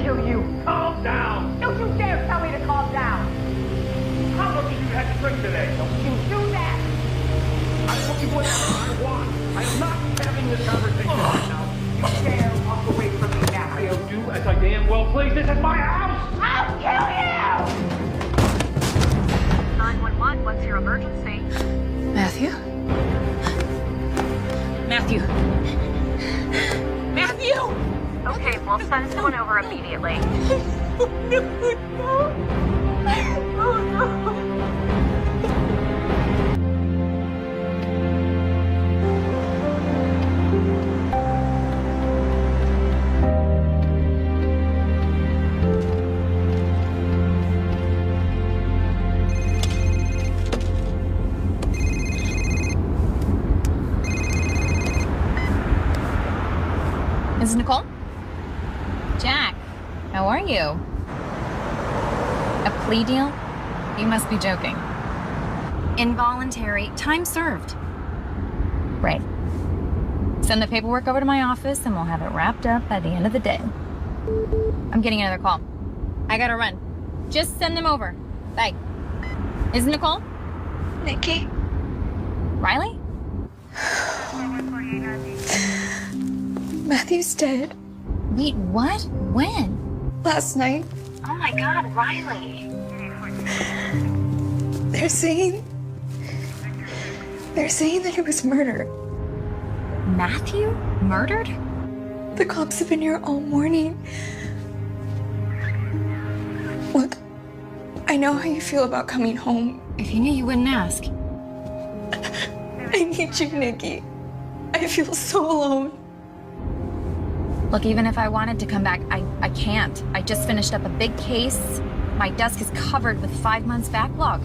kill you. Calm down. Don't you dare tell me to calm down. How much have you had to drink today? Don't you do that. I will do whatever I want. I am not having this conversation right now. You dare walk away from me now. I'll do as I damn well please. This is my house. I'll kill you! 911, what's your emergency? Matthew? Matthew? Matthew! Okay, we'll send someone over immediately. This is Nicole? Jack, how are you? A plea deal? You must be joking. Involuntary, time served. Right. Send the paperwork over to my office and we'll have it wrapped up by the end of the day. I'm getting another call. I gotta run. Just send them over. Bye. Is it Nicole? Nikki? Riley? Matthew's dead. Wait, what? When? Last night. Oh my God, Riley. They're saying that it was murder. Matthew? Murdered? The cops have been here all morning. Look, I know how you feel about coming home. If you knew, you wouldn't ask. I need you, Nikki. I feel so alone. Look, even if I wanted to come back, I can't. I just finished up a big case. My desk is covered with 5 months backlog.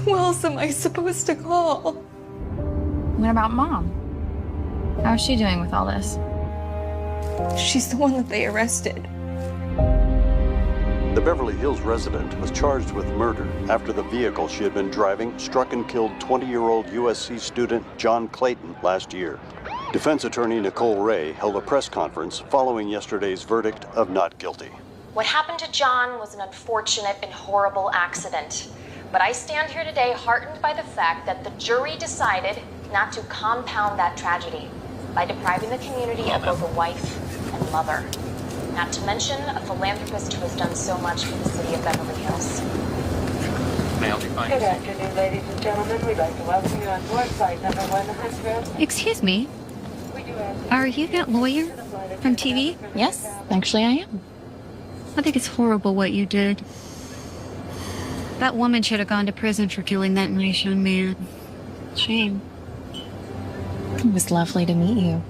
Who else am I supposed to call? What about Mom? How's she doing with all this? She's the one that they arrested. The Beverly Hills resident was charged with murder after the vehicle she had been driving struck and killed 20-year-old USC student John Clayton last year. Defense attorney Nicole Ray held a press conference following yesterday's verdict of not guilty. What happened to John was an unfortunate and horrible accident. But I stand here today heartened by the fact that the jury decided not to compound that tragedy by depriving the community of both a wife and mother. Not to mention a philanthropist who has done so much for the city of Beverly Hills. May I be fine? Good afternoon, ladies and gentlemen. We'd like to welcome you on board flight number 100. Excuse me, We do ask are you that lawyer from TV? Yes, actually I am. I think it's horrible what you did. That woman should have gone to prison for killing that nice young man. Shame. It was lovely to meet you.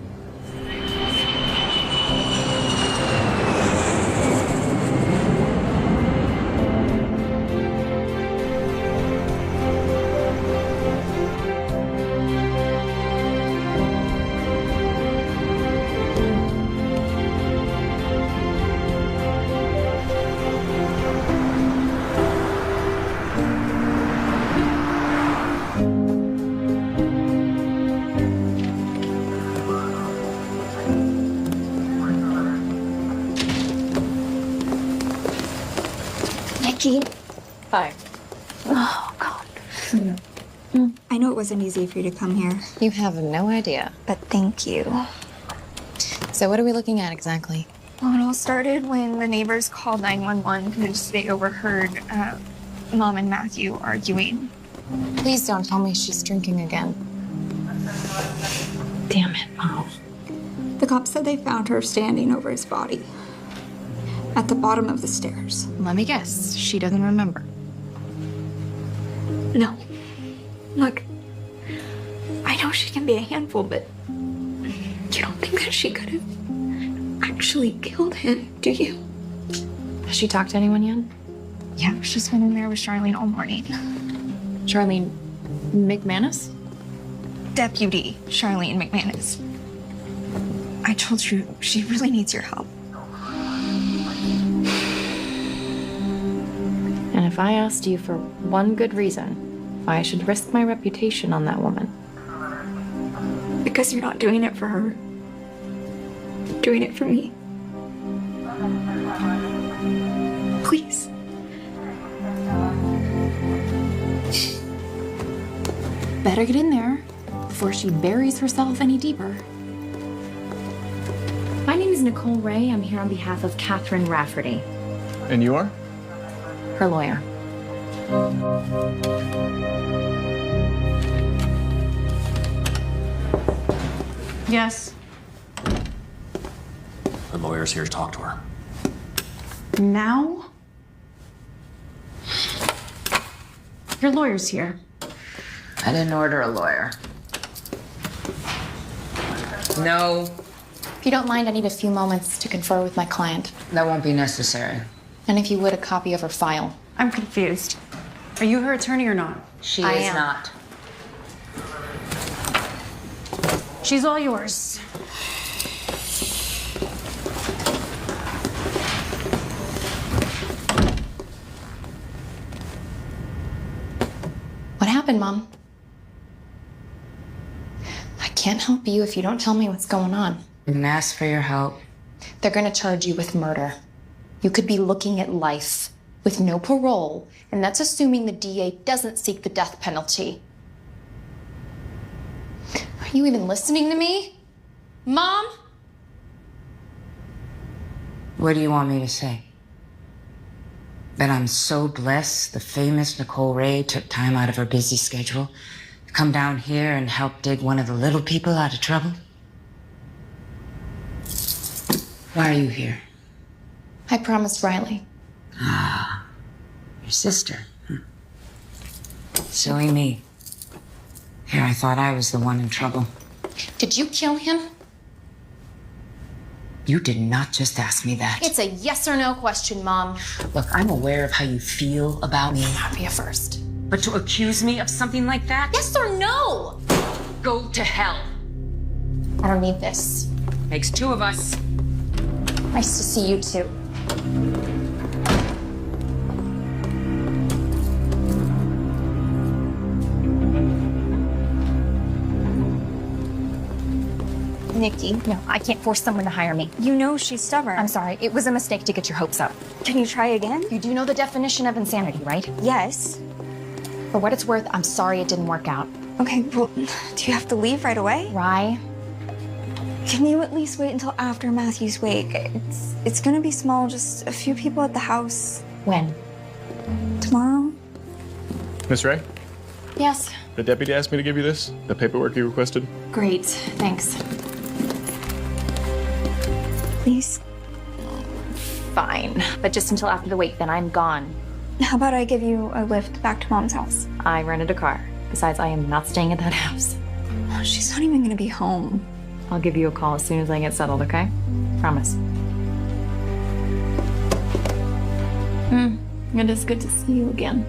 Nikki? Hi. Oh, God. I know it wasn't easy for you to come here, You have no idea. but thank you. So what are we looking at exactly? Well, it all started when the neighbors called 911 because they overheard Mom and Matthew arguing. Please don't tell me she's drinking again. Damn it, Mom. The cops said they found her standing over his body at the bottom of the stairs. Let me guess, she doesn't remember. No. Look, I know she can be a handful, but you don't think that she could have actually killed him, do you? Has she talked to anyone yet? Yeah, she's been in there with Charlene all morning. Charlene McManus? Deputy Charlene McManus. I told you she really needs your help. And if I asked you for one good reason why I should risk my reputation on that woman? Because you're not doing it for her. You're doing it for me. better get in there before she buries herself any deeper. My name is Nicole Ray. I'm here on behalf of Catherine Rafferty, And you are? her lawyer. Yes. The lawyer's here to talk to her. Now? Your lawyer's here. I didn't order a lawyer. No, If you don't mind, I need a few moments to confer with my client. that won't be necessary. And if you would, a copy of her file. I'm confused. Are you her attorney or not? She I is am. not. She's all yours. What happened, Mom? I can't help you if you don't tell me what's going on. Didn't ask for your help. They're gonna charge you with murder. You could be looking at life with no parole, and that's assuming the DA doesn't seek the death penalty. Are you even listening to me? Mom? What do you want me to say? That I'm so blessed the famous Nicole Ray took time out of her busy schedule to come down here and help dig one of the little people out of trouble? Why are you here? I promised Riley. Your sister. Silly me. Here, I thought I was the one in trouble. Did you kill him? You did not just ask me that. It's a yes or no question, Mom. Look, I'm aware of how you feel about me. Not be a first. But to accuse me of something like that? Yes or no? Go to hell. I don't need this. Makes two of us. Nice to see you too. Nikki, no, I can't force someone to hire me. You know she's stubborn. I'm sorry, it was a mistake to get your hopes up. Can you try again? You do know the definition of insanity, right? Yes. For what it's worth, I'm sorry it didn't work out. Okay, well, do you have to leave right away? Rye, Can you at least wait until after Matthew's wake? It's gonna be small, just a few people at the house. when? Tomorrow? Miss Ray, Yes. the deputy asked me to give you this, the paperwork you requested. Great, thanks. Please? Fine, but just until after the wake, then I'm gone. How about I give you a lift back to Mom's house? I rented a car. Besides, I am not staying at that house. She's not even gonna be home. I'll give you a call as soon as I get settled, okay? Promise. It is good to see you again.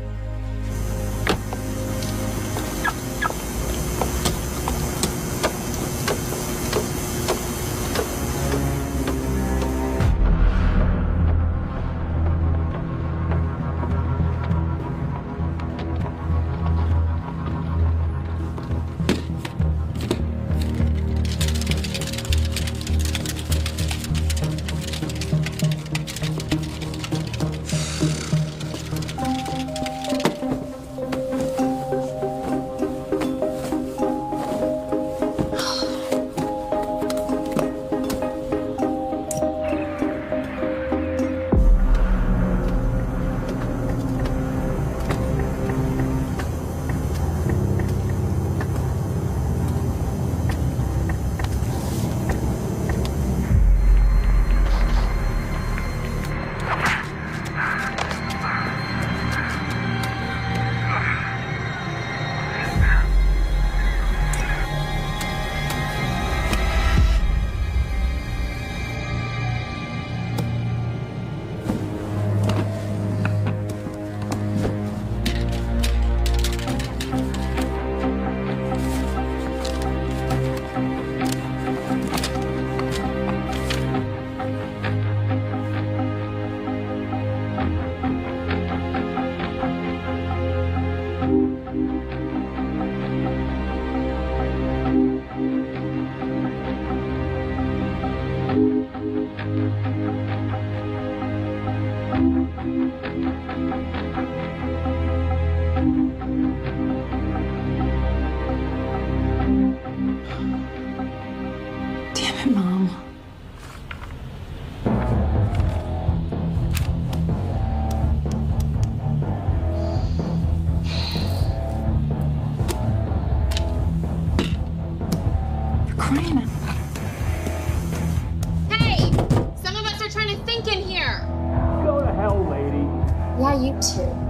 Hi, Mom. You're crying. Hey! Some of us are trying to think in here. Go to hell, lady. Yeah, you too.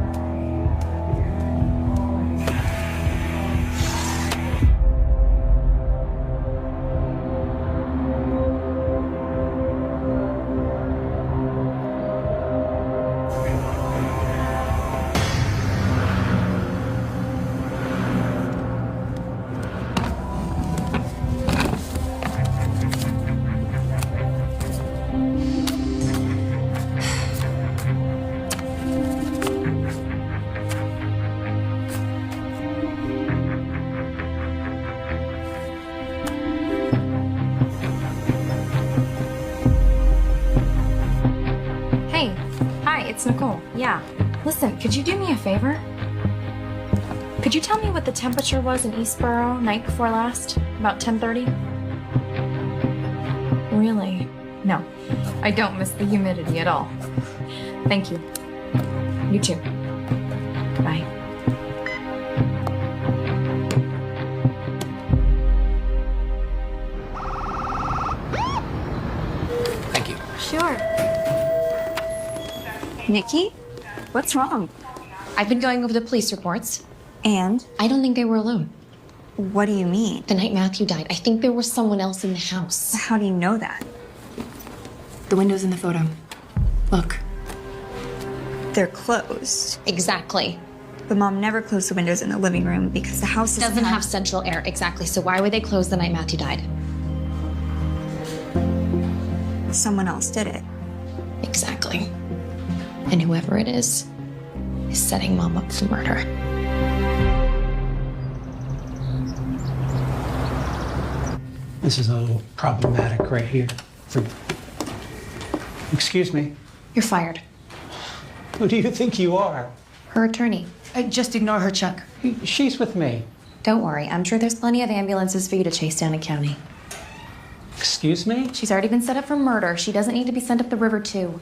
Hey, hi, it's Nicole. Yeah. Listen, could you do me a favor? Could you tell me what the temperature was in Eastboro night before last? About 10:30? Really? No, I don't miss the humidity at all. Thank you. You too. Bye. Thank you. Sure. Nikki? What's wrong? I've been going over the police reports. And? I don't think they were alone. What do you mean? The night Matthew died, I think there was someone else in the house. How do you know that? The windows in the photo. Look. They're closed. Exactly. But Mom never closed the windows in the living room because the house Doesn't have central air. Exactly. So why were they closed the night Matthew died? Someone else did it. Exactly. And whoever it is setting Mom up for murder. This is a little problematic right here. Excuse me. You're fired. Who do you think you are? Her attorney. Just ignore her, Chuck. She's with me. Don't worry. I'm sure there's plenty of ambulances for you to chase down in county. Excuse me? She's already been set up for murder. She doesn't need to be sent up the river, too.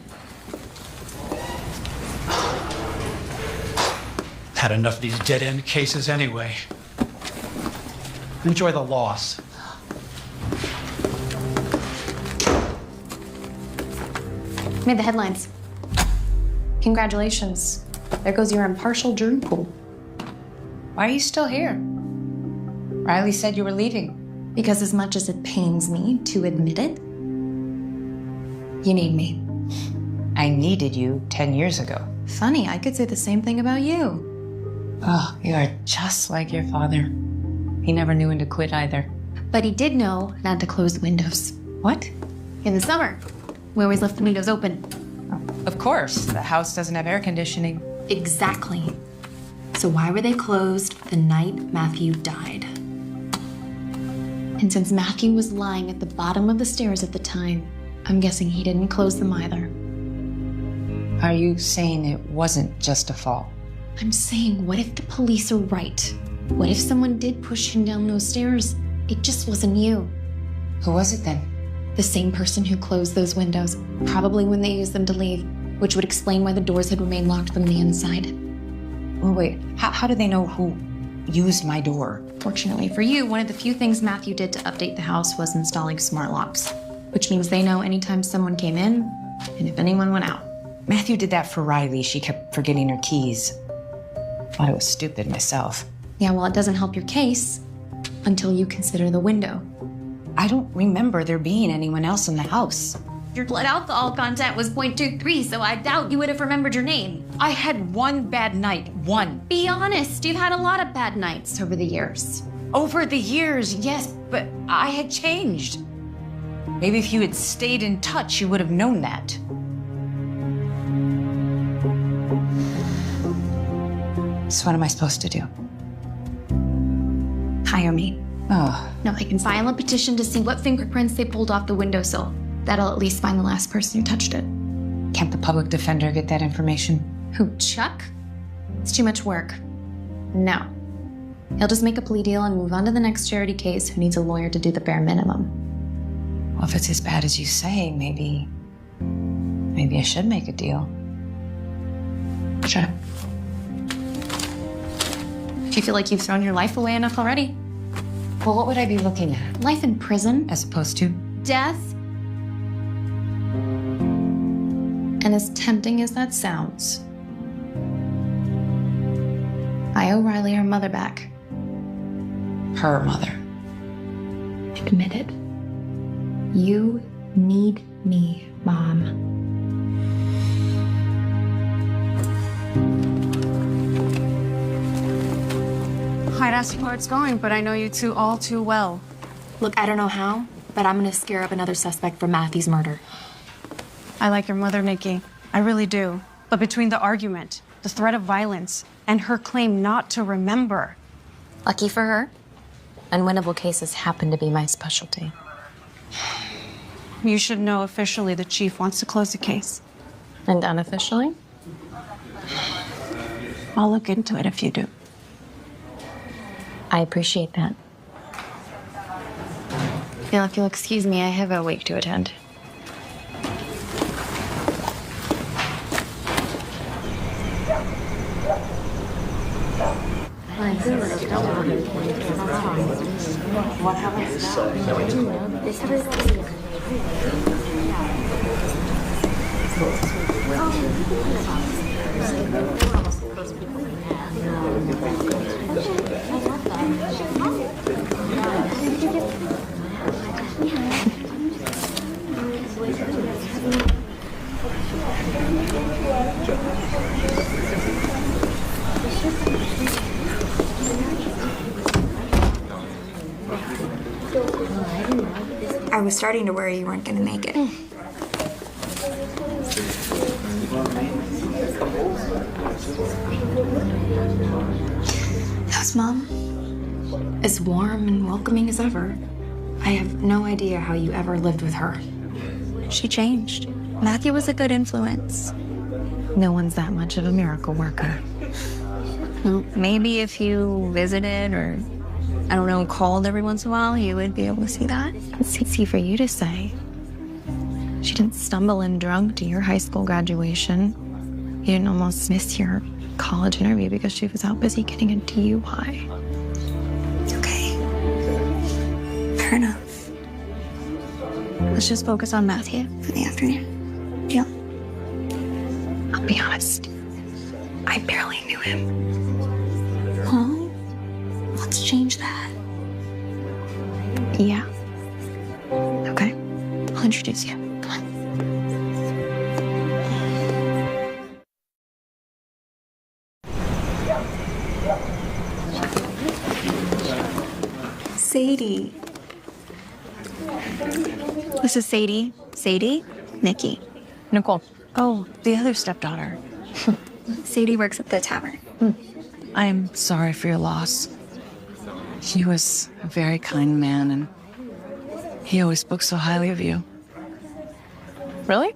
Had enough of these dead-end cases anyway. Enjoy the loss. Made the headlines. Congratulations. There goes your impartial jury pool. Why are you still here? Riley said you were leaving. Because as much as it pains me to admit it, you need me. I needed you 10 years ago. Funny, I could say the same thing about you. Oh, you are just like your father. He never knew when to quit either. But he did know not to close the windows. What? In the summer, we always left the windows open. Oh, of course, the house doesn't have air conditioning. Exactly. So why were they closed the night Matthew died? And since Matthew was lying at the bottom of the stairs at the time, I'm guessing he didn't close them either. Are you saying it wasn't just a fall? I'm saying, what if the police are right? What if someone did push him down those stairs? It just wasn't you. Who was it then? The same person who closed those windows, probably when they used them to leave, which would explain why the doors had remained locked from the inside. Oh, wait, how do they know who used my door? Fortunately for you, one of the few things Matthew did to update the house was installing smart locks, which means they know anytime someone came in and if anyone went out. Matthew did that for Riley. She kept forgetting her keys. Thought it was stupid myself. Yeah, well, it doesn't help your case until you consider the window. I don't remember there being anyone else in the house. Your blood alcohol content was 0.23, so I doubt you would have remembered your name. I had one bad night. One. Be honest, you've had a lot of bad nights over the years. Over the years, yes, but I had changed. Maybe if you had stayed in touch, you would have known that. So what am I supposed to do? Hire me. Oh. No, I can file a petition to see what fingerprints they pulled off the windowsill. That'll at least find the last person who touched it. Can't the public defender get that information? Who, Chuck? It's too much work. No. He'll just make a plea deal and move on to the next charity case who needs a lawyer to do the bare minimum. Well, if it's as bad as you say, maybe I should make a deal. Sure. Do you feel like you've thrown your life away enough already? Well, what would I be looking at? Life in prison? As opposed to? Death? And as tempting as that sounds, I owe Riley her mother back. Her mother. Admit it. You need me, Mom. I'd ask you where it's going, but I know you two all too well. Look, I don't know how, but I'm gonna scare up another suspect for Matthew's murder. I like your mother, Nikki. I really do. But between the argument, the threat of violence, and her claim not to remember. Lucky for her, unwinnable cases happen to be my specialty. You should know officially the chief wants to close the case. And unofficially? I'll look into it if you do. I appreciate that. Now, if you'll excuse me, I have a wake to attend. What happens I was starting to worry you weren't gonna make it. How's Mom? As warm and welcoming as ever. I have no idea how you ever lived with her. She changed. Matthew was a good influence. No one's that much of a miracle worker. Well, maybe if you visited or, I don't know, called every once in a while, you would be able to see that. It's easy for you to say. She didn't stumble in drunk to your high school graduation. You didn't almost miss your college interview because she was out busy getting a DUI. Okay. Fair enough. Let's just focus on Matthew for the afternoon. Deal? I'll be honest. I barely knew him. Huh? Let's change that. Yeah. Okay. I'll introduce you. Come on. Sadie. This is Sadie. Sadie? Nikki. Nicole. Oh, the other stepdaughter. Sadie works at the tavern. I am sorry for your loss. He was a very kind man, and he always spoke so highly of you. Really?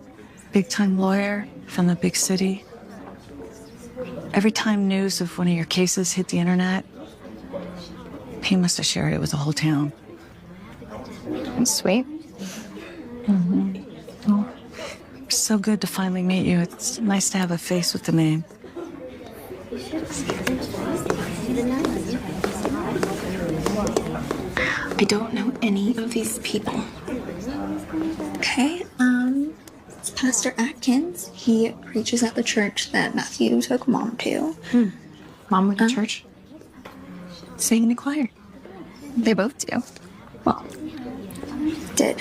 Big-time lawyer from the big city. Every time news of one of your cases hit the internet, he must have shared it with the whole town. That's sweet. Mm-hmm. Well, so good to finally meet you. It's nice to have a face with the name. I don't know any of these people. Okay, it's Pastor Atkins. He preaches at the church that Matthew took Mom to. Mom went to church? Sing in the choir. They both do. Well, did.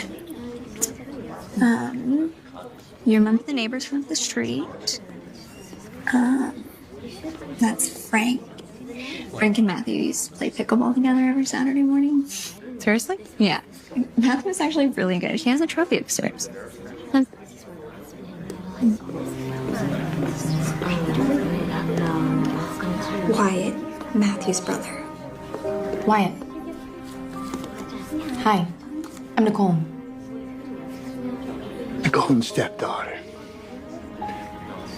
You remember the neighbors from the street? That's Frank. Frank and Matthew used to play pickleball together every Saturday morning. Seriously? Yeah. Matthew was actually really good. He has a trophy upstairs. Wyatt, Matthew's brother. Wyatt. Hi. I'm Nicole. Nicole's stepdaughter.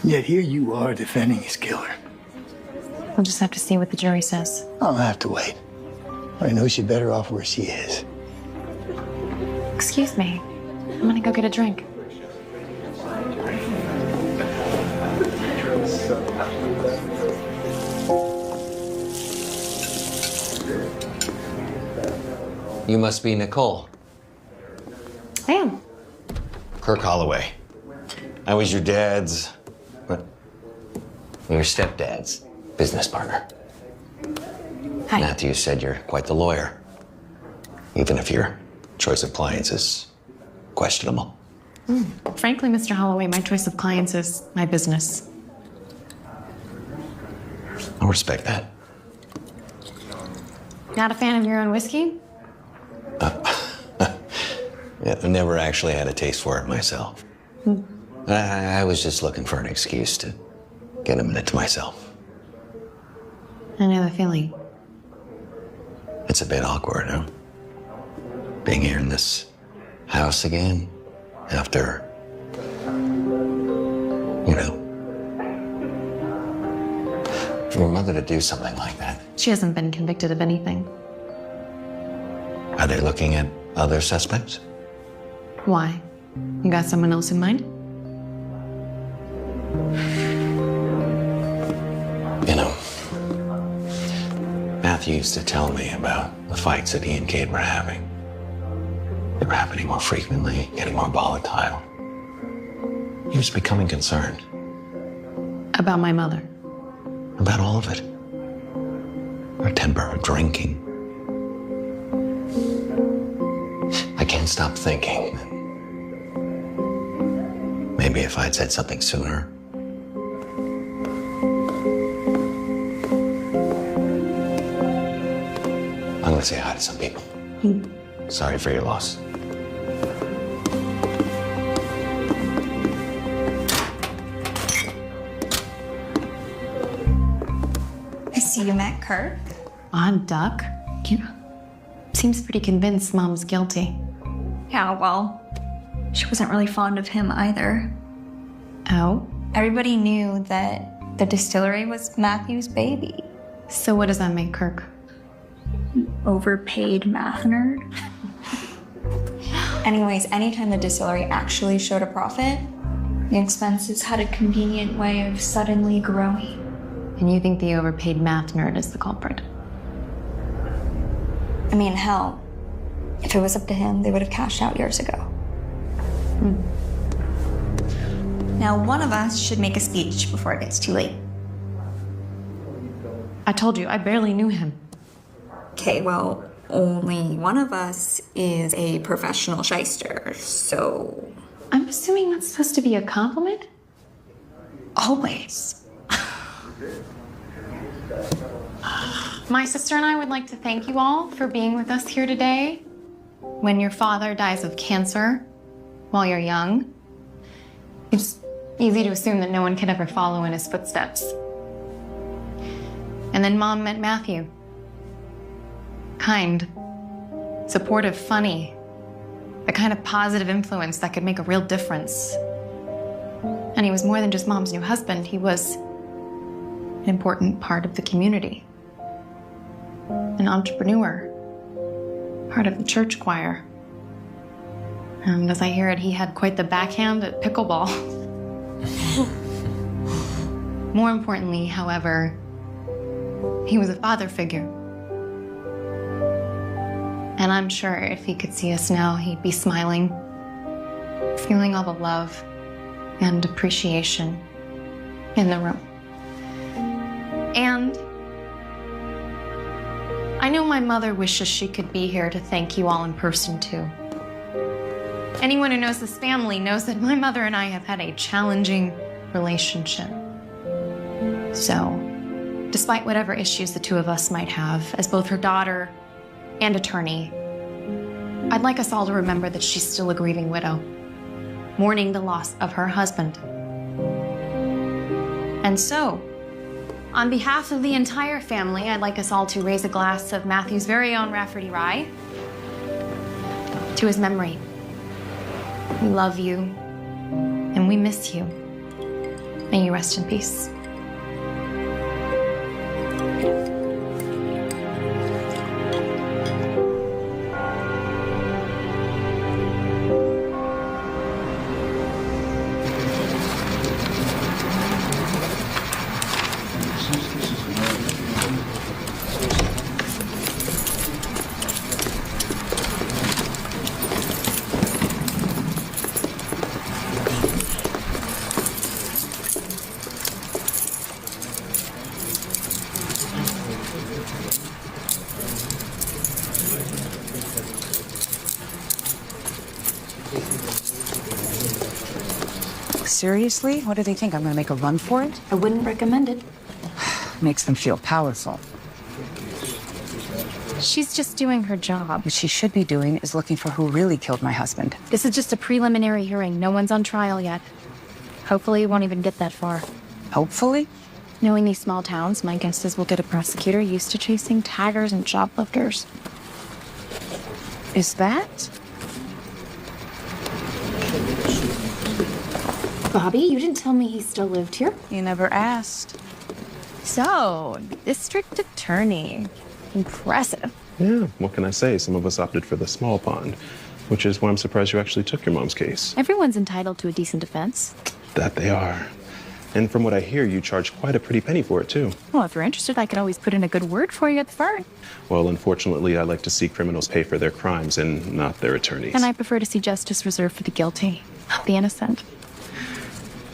Yet here you are defending his killer. We'll just have to see what the jury says. I'll have to wait. I know she's better off where she is. Excuse me. I'm gonna go get a drink. You must be Nicole. I am. Kirk Holloway. I was your dad's, what? Your stepdad's business partner. Hi. Matthew said you're quite the lawyer, even if your choice of clients is questionable. Frankly, Mr. Holloway, my choice of clients is my business. I respect that. Not a fan of your own whiskey? Yeah, I've never actually had a taste for it myself. I was just looking for an excuse to get a minute to myself. I know the feeling. It's a bit awkward, huh? Being here in this house again after, you know, for your mother to do something like that. She hasn't been convicted of anything. Are they looking at other suspects? Why? You got someone else in mind? You know, Matthew used to tell me about the fights that he and Kate were having. They were happening more frequently, getting more volatile. He was becoming concerned. About my mother. About all of it. Her temper, her drinking. I can't stop thinking that maybe if I'd said something sooner. I'm gonna say hi to some people. Sorry for your loss. I see you met Kirk. Odd duck. Seems pretty convinced Mom's guilty. Yeah, well, she wasn't really fond of him either. Oh? Everybody knew that the distillery was Matthew's baby. So what does that make Kirk? Overpaid math nerd. Anyways, anytime the distillery actually showed a profit, the expenses had a convenient way of suddenly growing. And you think the overpaid math nerd is the culprit? I mean, hell, if it was up to him, they would have cashed out years ago. Now, one of us should make a speech before it gets too late. I told you, I barely knew him. Okay, well, only one of us is a professional shyster, so... I'm assuming that's supposed to be a compliment? Always. My sister and I would like to thank you all for being with us here today. When your father dies of cancer while you're young, it's easy to assume that no one could ever follow in his footsteps. And then Mom met Matthew. Kind, supportive, funny, the kind of positive influence that could make a real difference. And he was more than just Mom's new husband. He was an important part of the community. An entrepreneur, part of the church choir. And as I hear it, he had quite the backhand at pickleball. More importantly, however, he was a father figure. And I'm sure if he could see us now, he'd be smiling, feeling all the love and appreciation in the room. And I know my mother wishes she could be here to thank you all in person, too. Anyone who knows this family knows that my mother and I have had a challenging relationship. So, despite whatever issues the two of us might have, as both her daughter and attorney, I'd like us all to remember that she's still a grieving widow, mourning the loss of her husband. And so, on behalf of the entire family, I'd like us all to raise a glass of Matthew's very own Rafferty Rye to his memory. We love you, and we miss you. May you rest in peace. Seriously? What do they think? I'm gonna make a run for it? I wouldn't recommend it. Makes them feel powerful. She's just doing her job. What she should be doing is looking for who really killed my husband. This is just a preliminary hearing. No one's on trial yet. Hopefully, it won't even get that far. Hopefully? Knowing these small towns, my guess is we'll get a prosecutor used to chasing taggers and shoplifters. Is that? Bobby, you didn't tell me he still lived here. You never asked. So, district attorney. Impressive. Yeah, what can I say? Some of us opted for the small pond, which is why I'm surprised you actually took your mom's case. Everyone's entitled to a decent defense. That they are. And from what I hear, you charge quite a pretty penny for it, too. Well, if you're interested, I could always put in a good word for you at the firm. Well, unfortunately, I like to see criminals pay for their crimes and not their attorneys. And I prefer to see justice reserved for the guilty, not the innocent.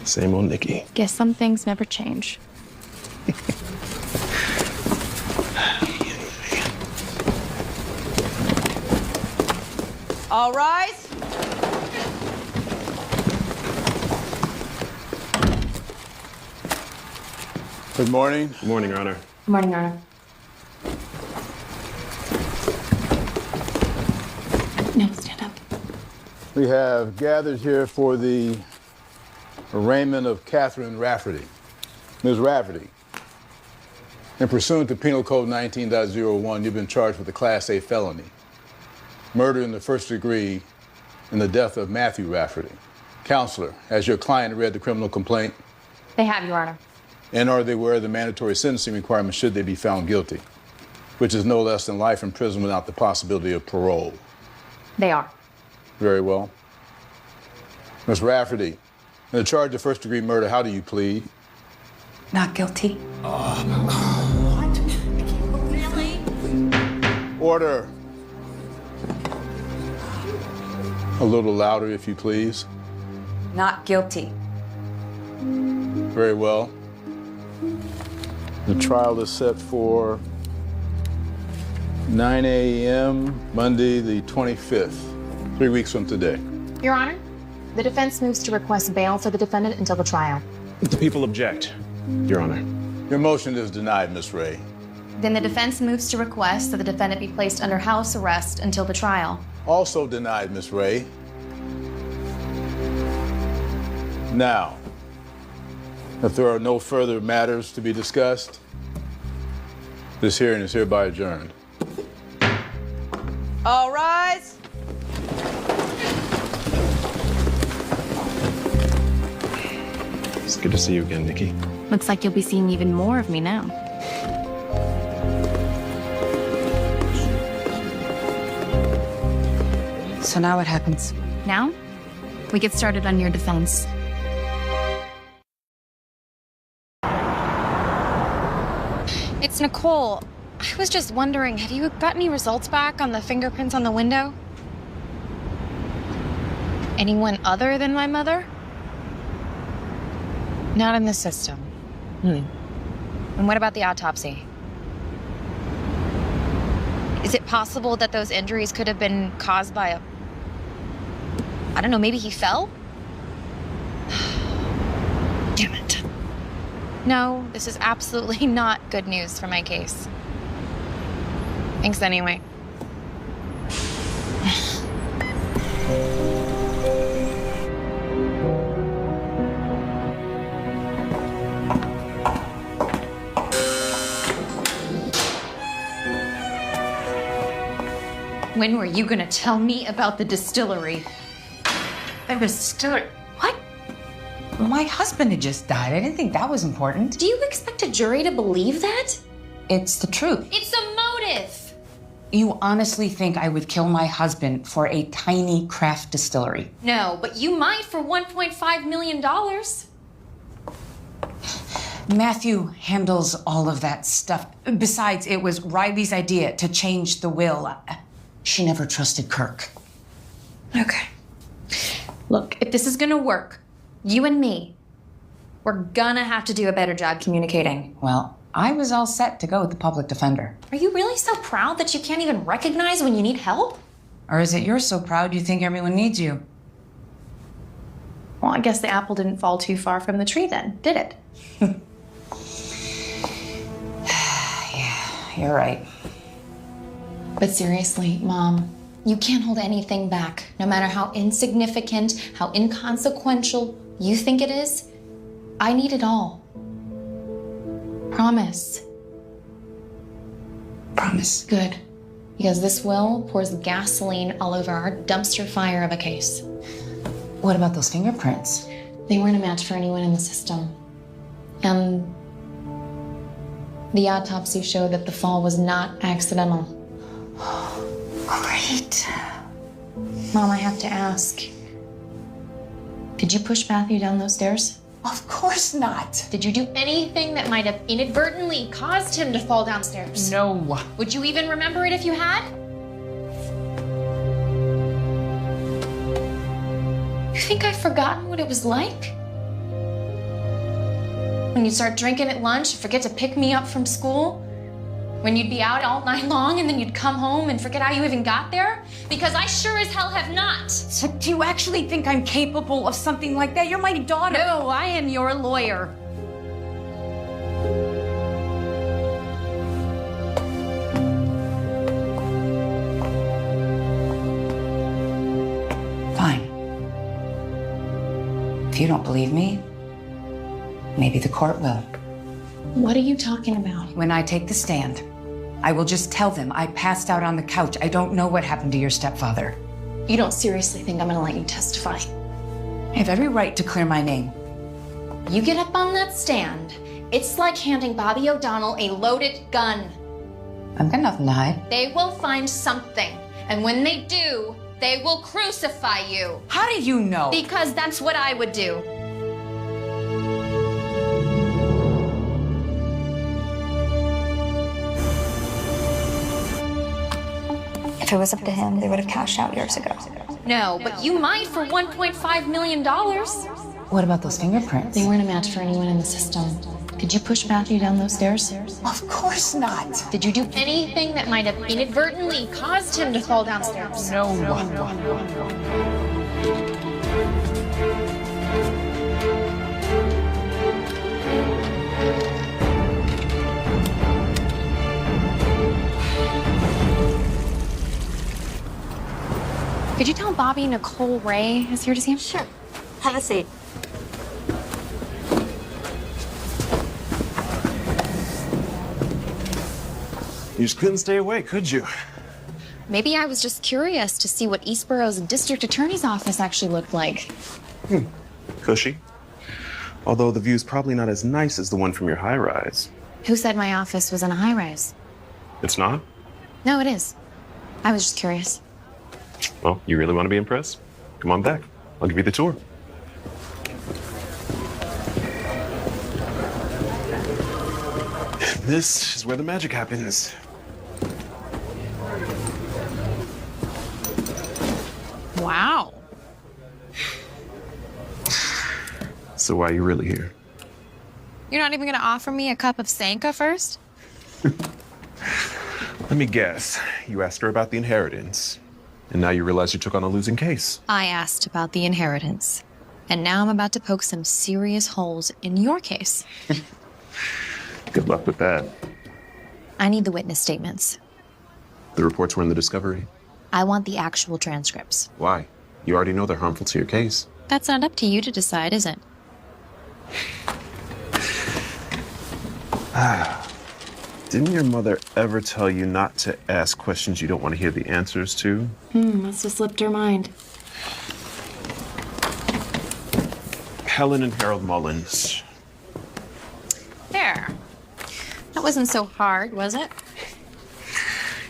Same old Nikki. Guess some things never change. All rise. Good morning. Good morning, Your Honor. Good morning, Your Honor. No, stand up. We have gathered here for the arraignment of Catherine Rafferty. Ms. Rafferty, in pursuant to Penal Code 19.01, you've been charged with a Class A felony, murder in the first degree in the death of Matthew Rafferty. Counselor, has your client read the criminal complaint? They have, Your Honor. And are they aware of the mandatory sentencing requirements should they be found guilty, which is no less than life in prison without the possibility of parole? They are. Very well. Ms. Rafferty, in the charge of first-degree murder, how do you plead? Not guilty. Order. A little louder, if you please. Not guilty. Very well. The trial is set for 9 a.m., Monday the 25th, 3 weeks from today. Your Honor, the defense moves to request bail for the defendant until the trial. The people object, Your Honor. Your motion is denied, Miss Ray. Then the defense moves to request that the defendant be placed under house arrest until the trial. Also denied, Miss Ray. Now, if there are no further matters to be discussed, this hearing is hereby adjourned. All rise. It's good to see you again, Nikki. Looks like you'll be seeing even more of me now. So now what happens? Now, we get started on your defense. It's Nicole. I was just wondering, have you got any results back on the fingerprints on the window? Anyone other than my mother? Not in the system. And what about the autopsy? Is it possible that those injuries could have been caused by I don't know, maybe he fell? Damn it. No, this is absolutely not good news for my case. Thanks anyway. When were you gonna tell me about the distillery? The distillery? What? My husband had just died. I didn't think that was important. Do you expect a jury to believe that? It's the truth. It's a motive! You honestly think I would kill my husband for a tiny craft distillery? No, but you might for $1.5 million. Matthew handles all of that stuff. Besides, it was Riley's idea to change the will. She never trusted Kirk. Okay. Look, if this is gonna work, you and me, we're gonna have to do a better job communicating. Well, I was all set to go with the public defender. Are you really so proud that you can't even recognize when you need help? Or is it you're so proud you think everyone needs you? Well, I guess the apple didn't fall too far from the tree then, did it? Yeah, you're right. But seriously, Mom, you can't hold anything back, no matter how insignificant, how inconsequential you think it is. I need it all. Promise. Promise. Good. Because this will pours gasoline all over our dumpster fire of a case. What about those fingerprints? They weren't a match for anyone in the system. And the autopsy showed that the fall was not accidental. Great. Mom, I have to ask. Did you push Matthew down those stairs? Of course not. Did you do anything that might have inadvertently caused him to fall downstairs? No. Would you even remember it if you had? You think I've forgotten what it was like? When you'd start drinking at lunch and forget to pick me up from school? When you'd be out all night long and then you'd come home and forget how you even got there? Because I sure as hell have not. So do you actually think I'm capable of something like that? You're my daughter. No, I am your lawyer. Fine. If you don't believe me, maybe the court will. What are you talking about? When I take the stand, I will just tell them I passed out on the couch. I don't know what happened to your stepfather. You don't seriously think I'm gonna let you testify? I have every right to clear my name. You get up on that stand, it's like handing Bobby O'Donnell a loaded gun. I've got nothing to hide. They will find something, and when they do, they will crucify you. How do you know? Because that's what I would do. If it was up to him, they would have cashed out years ago. No, but you might for $1.5 million. What about those fingerprints? They weren't a match for anyone in the system. Did you push Matthew down those stairs? Of course not. Did you do anything that might have inadvertently caused him to fall downstairs? No. Could you tell Bobby Nicole Ray is here to see him? Sure. Have a seat. You just couldn't stay away, could you? Maybe I was just curious to see what Eastborough's district attorney's office actually looked like. Cushy. Although the view's probably not as nice as the one from your high-rise. Who said my office was in a high-rise? It's not? No, it is. I was just curious. Well, you really want to be impressed? Come on back. I'll give you the tour. This is where the magic happens. Wow. So why are you really here? You're not even gonna offer me a cup of Sanka first? Let me guess. You asked her about the inheritance. And now you realize you took on a losing case. I asked about the inheritance. And now I'm about to poke some serious holes in your case. Good luck with that. I need the witness statements. The reports were in the discovery. I want the actual transcripts. Why? You already know they're harmful to your case. That's not up to you to decide, is it? Didn't your mother ever tell you not to ask questions you don't want to hear the answers to? Must have slipped her mind. Helen and Harold Mullins. There. That wasn't so hard, was it?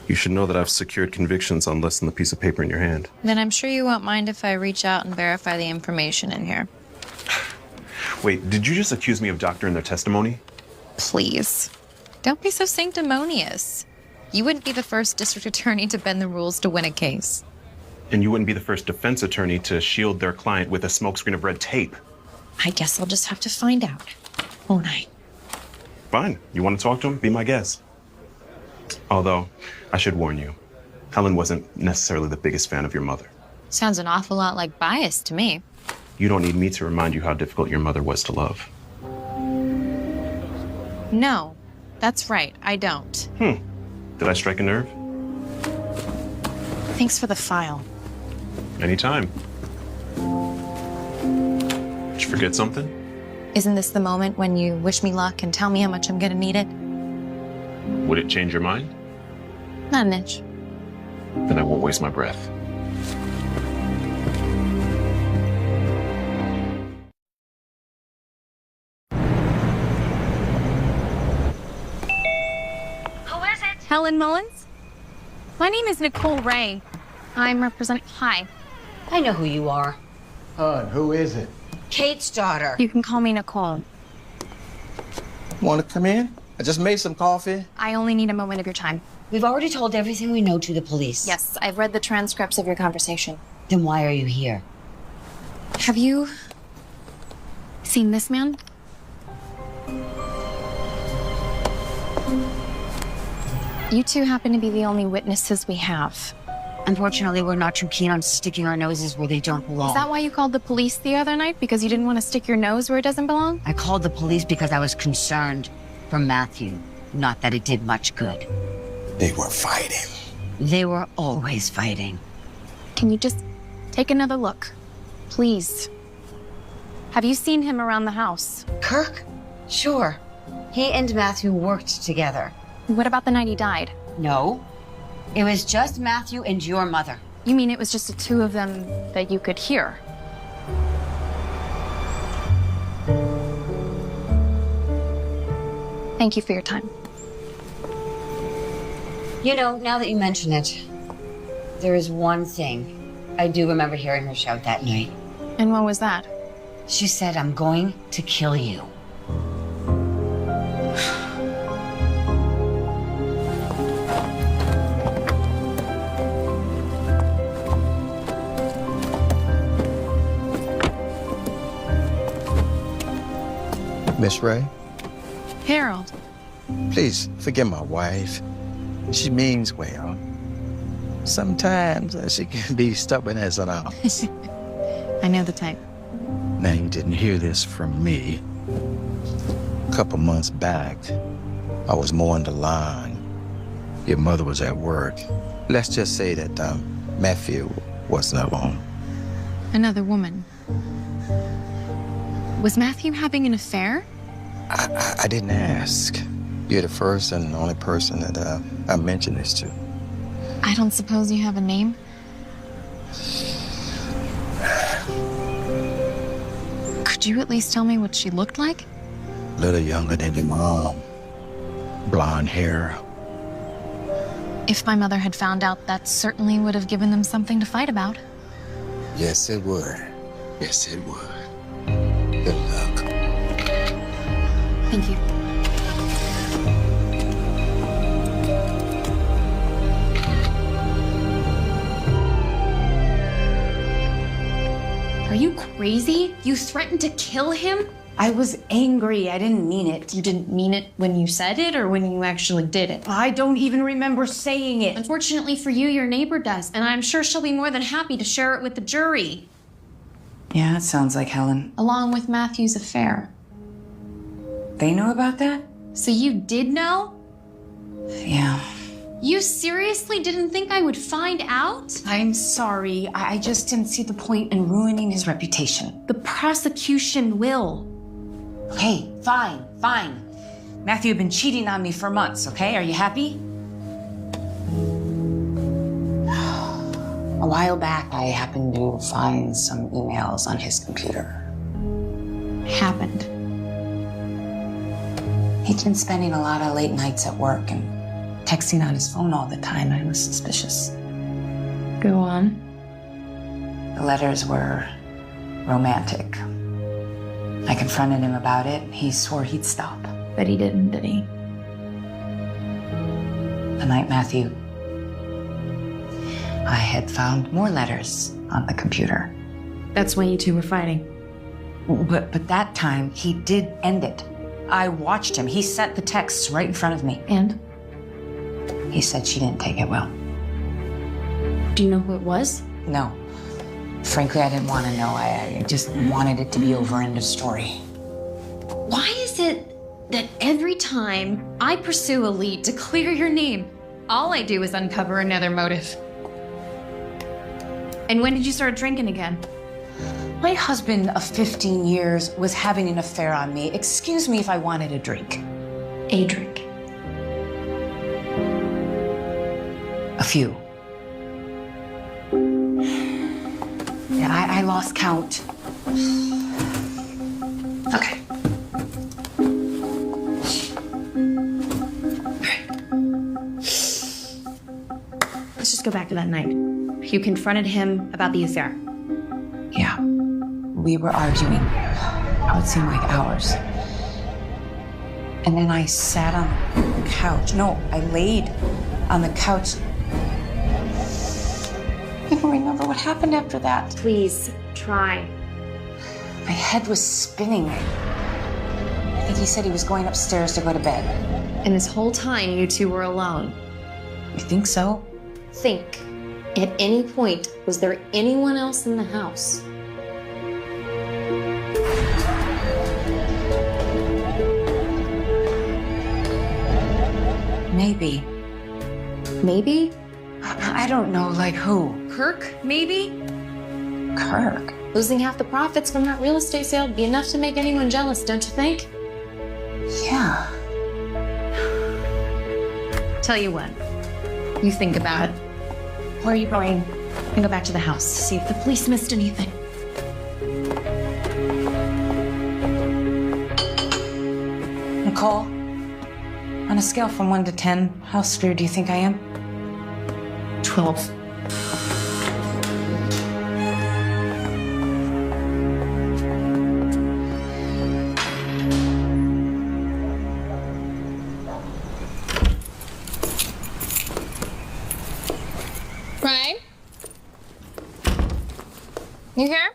You should know that I've secured convictions on less than the piece of paper in your hand. Then I'm sure you won't mind if I reach out and verify the information in here. Wait, did you just accuse me of doctoring their testimony? Please. Don't be so sanctimonious. You wouldn't be the first district attorney to bend the rules to win a case. And you wouldn't be the first defense attorney to shield their client with a smokescreen of red tape. I guess I'll just have to find out, won't I? Fine. You want to talk to him? Be my guest. Although, I should warn you, Helen wasn't necessarily the biggest fan of your mother. Sounds an awful lot like bias to me. You don't need me to remind you how difficult your mother was to love. No, that's right, I don't. Did I strike a nerve? Thanks for the file. Anytime. Did you forget something? Isn't this the moment when you wish me luck and tell me how much I'm gonna need it? Would it change your mind? Not an inch. Then I won't waste my breath. Helen Mullins? My name is Nicole Ray. I'm representing... Hi. I know who you are. Who is it? Kate's daughter. You can call me Nicole. Want to come in? I just made some coffee. I only need a moment of your time. We've already told everything we know to the police. Yes, I've read the transcripts of your conversation. Then why are you here? Have you... seen this man? You two happen to be the only witnesses we have. Unfortunately, we're not too keen on sticking our noses where they don't belong. Is that why you called the police the other night? Because you didn't want to stick your nose where it doesn't belong? I called the police because I was concerned for Matthew. Not that it did much good. They were fighting. They were always fighting. Can you just take another look? Please. Have you seen him around the house? Kirk? Sure. He and Matthew worked together. What about the night he died? No. It was just Matthew and your mother. You mean it was just the two of them that you could hear? Thank you for your time. You know, now that you mention it, there is one thing I do remember hearing her shout that night. And what was that? She said, "I'm going to kill you." Miss Ray, Harold. please forgive my wife. She means well. Sometimes she can be stubborn as an ox. I know the type. Now, you didn't hear this from me. A couple months back, I was mowing the lawn. Your mother was at work. Let's just say that Matthew wasn't alone. Another woman. Was Matthew having an affair? I didn't ask. You're the first and only person that I mentioned this to. I don't suppose you have a name? Could you at least tell me what she looked like? A little younger than your mom. Blonde hair. If my mother had found out, that certainly would have given them something to fight about. Yes, it would. Yes, it would. Good luck. Thank you. Are you crazy? You threatened to kill him? I was angry. I didn't mean it. You didn't mean it when you said it or when you actually did it? I don't even remember saying it. Unfortunately for you, your neighbor does, and I'm sure she'll be more than happy to share it with the jury. Yeah, it sounds like Helen. Along with Matthew's affair. They know about that? So you did know? Yeah. You seriously didn't think I would find out? I'm sorry. I just didn't see the point in ruining his reputation. The prosecution will. Okay, fine. Matthew had been cheating on me for months, okay? Are you happy? A while back, I happened to find some emails on his computer. Happened. He'd been spending a lot of late nights at work and texting on his phone all the time. I was suspicious. Go on. The letters were romantic. I confronted him about it. He swore he'd stop. But he didn't, did he? The night Matthew, I had found more letters on the computer. That's when you two were fighting. But that time, he did end it. I watched him. He sent the texts right in front of me. And? He said she didn't take it well. Do you know who it was? No. Frankly, I didn't want to know. I just wanted it to be over, end of story. Why is it that every time I pursue a lead to clear your name, all I do is uncover another motive? And when did you start drinking again? My husband of 15 years was having an affair on me. Excuse me if I wanted a drink. A drink. A few. Yeah, I lost count. Okay. Let's just go back to that night. You confronted him about the affair. Yeah. We were arguing. It would seem like hours. And then I sat on the couch. No, I laid on the couch. I don't remember what happened after that. Please, try. My head was spinning. I think he said he was going upstairs to go to bed. And this whole time, you two were alone. You think so? Think. At any point, was there anyone else in the house? Maybe. Maybe? I don't know, like who? Kirk, maybe? Kirk? Losing half the profits from that real estate sale would be enough to make anyone jealous, don't you think? Yeah. Tell you what, you think about it. Where are you going? And go back to the house, see if the police missed anything. Nicole, on a scale from 1 to 10, how screwed do you think I am? 12. Right? You here?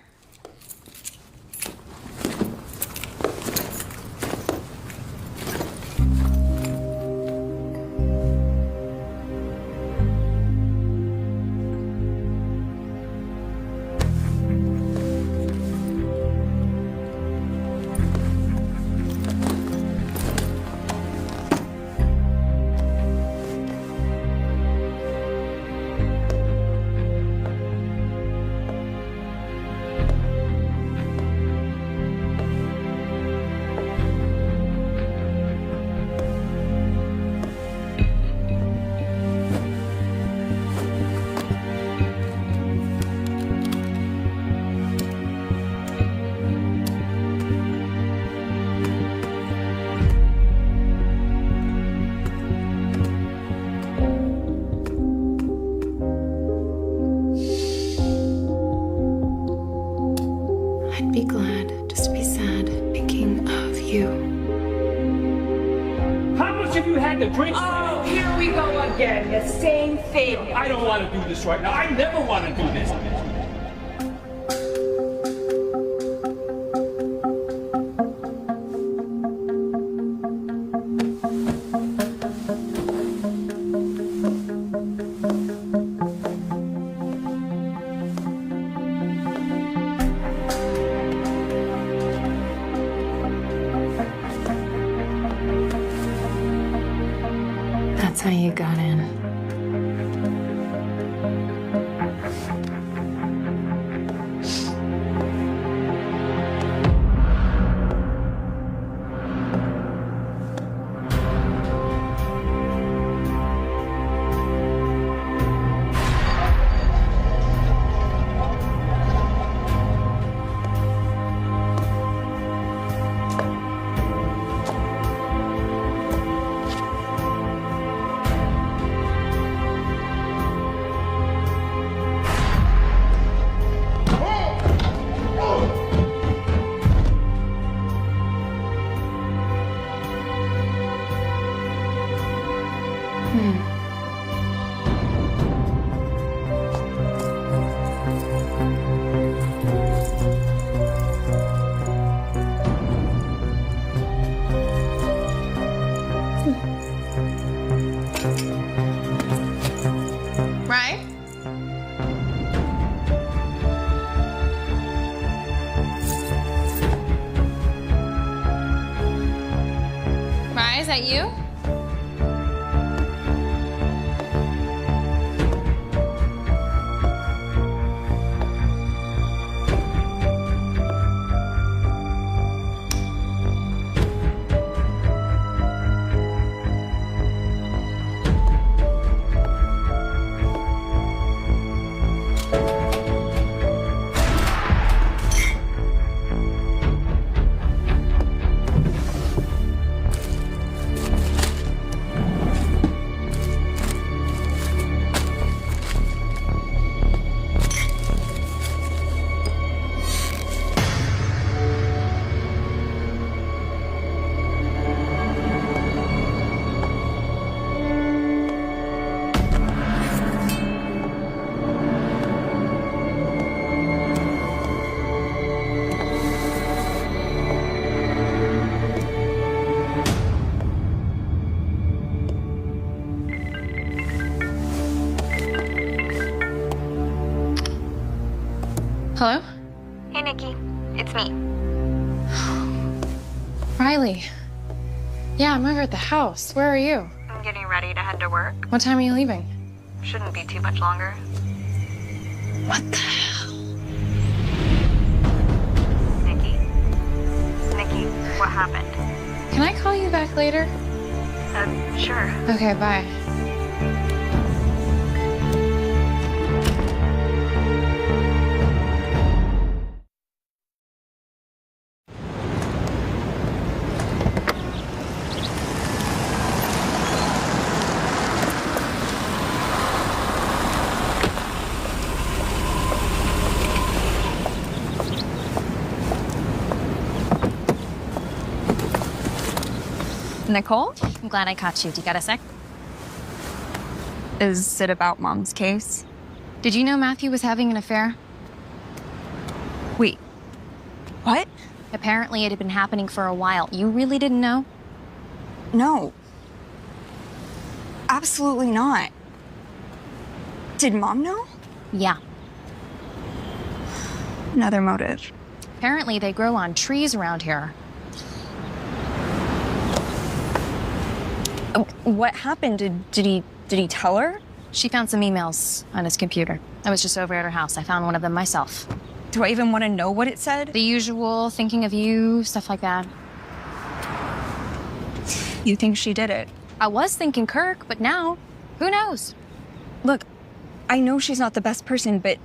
I'd be glad just to be sad thinking of you. How much have you had to drink? Oh, here we go again. The same thing. I don't want to do this right now. I never want to do this. That's how you got in. that you? Hello? Hey, Nikki. It's me. Riley. Yeah, I'm over at the house. Where are you? I'm getting ready to head to work. What time are you leaving? Shouldn't be too much longer. What the hell? Nikki? Nikki, what happened? Can I call you back later? Sure. Okay, bye. Nicole, I'm glad I caught you. Do you got a sec? Is it about Mom's case? Did you know Matthew was having an affair? Wait. What? Apparently it had been happening for a while. You really didn't know? No. Absolutely not. Did Mom know? Yeah. Another motive. Apparently they grow on trees around here. What happened? Did he tell her? She found some emails on his computer. I was just over at her house. I found one of them myself. Do I even want to know what it said? The usual, thinking of you, stuff like that. You think she did it? I was thinking Kirk, but now, who knows? Look, I know she's not the best person, but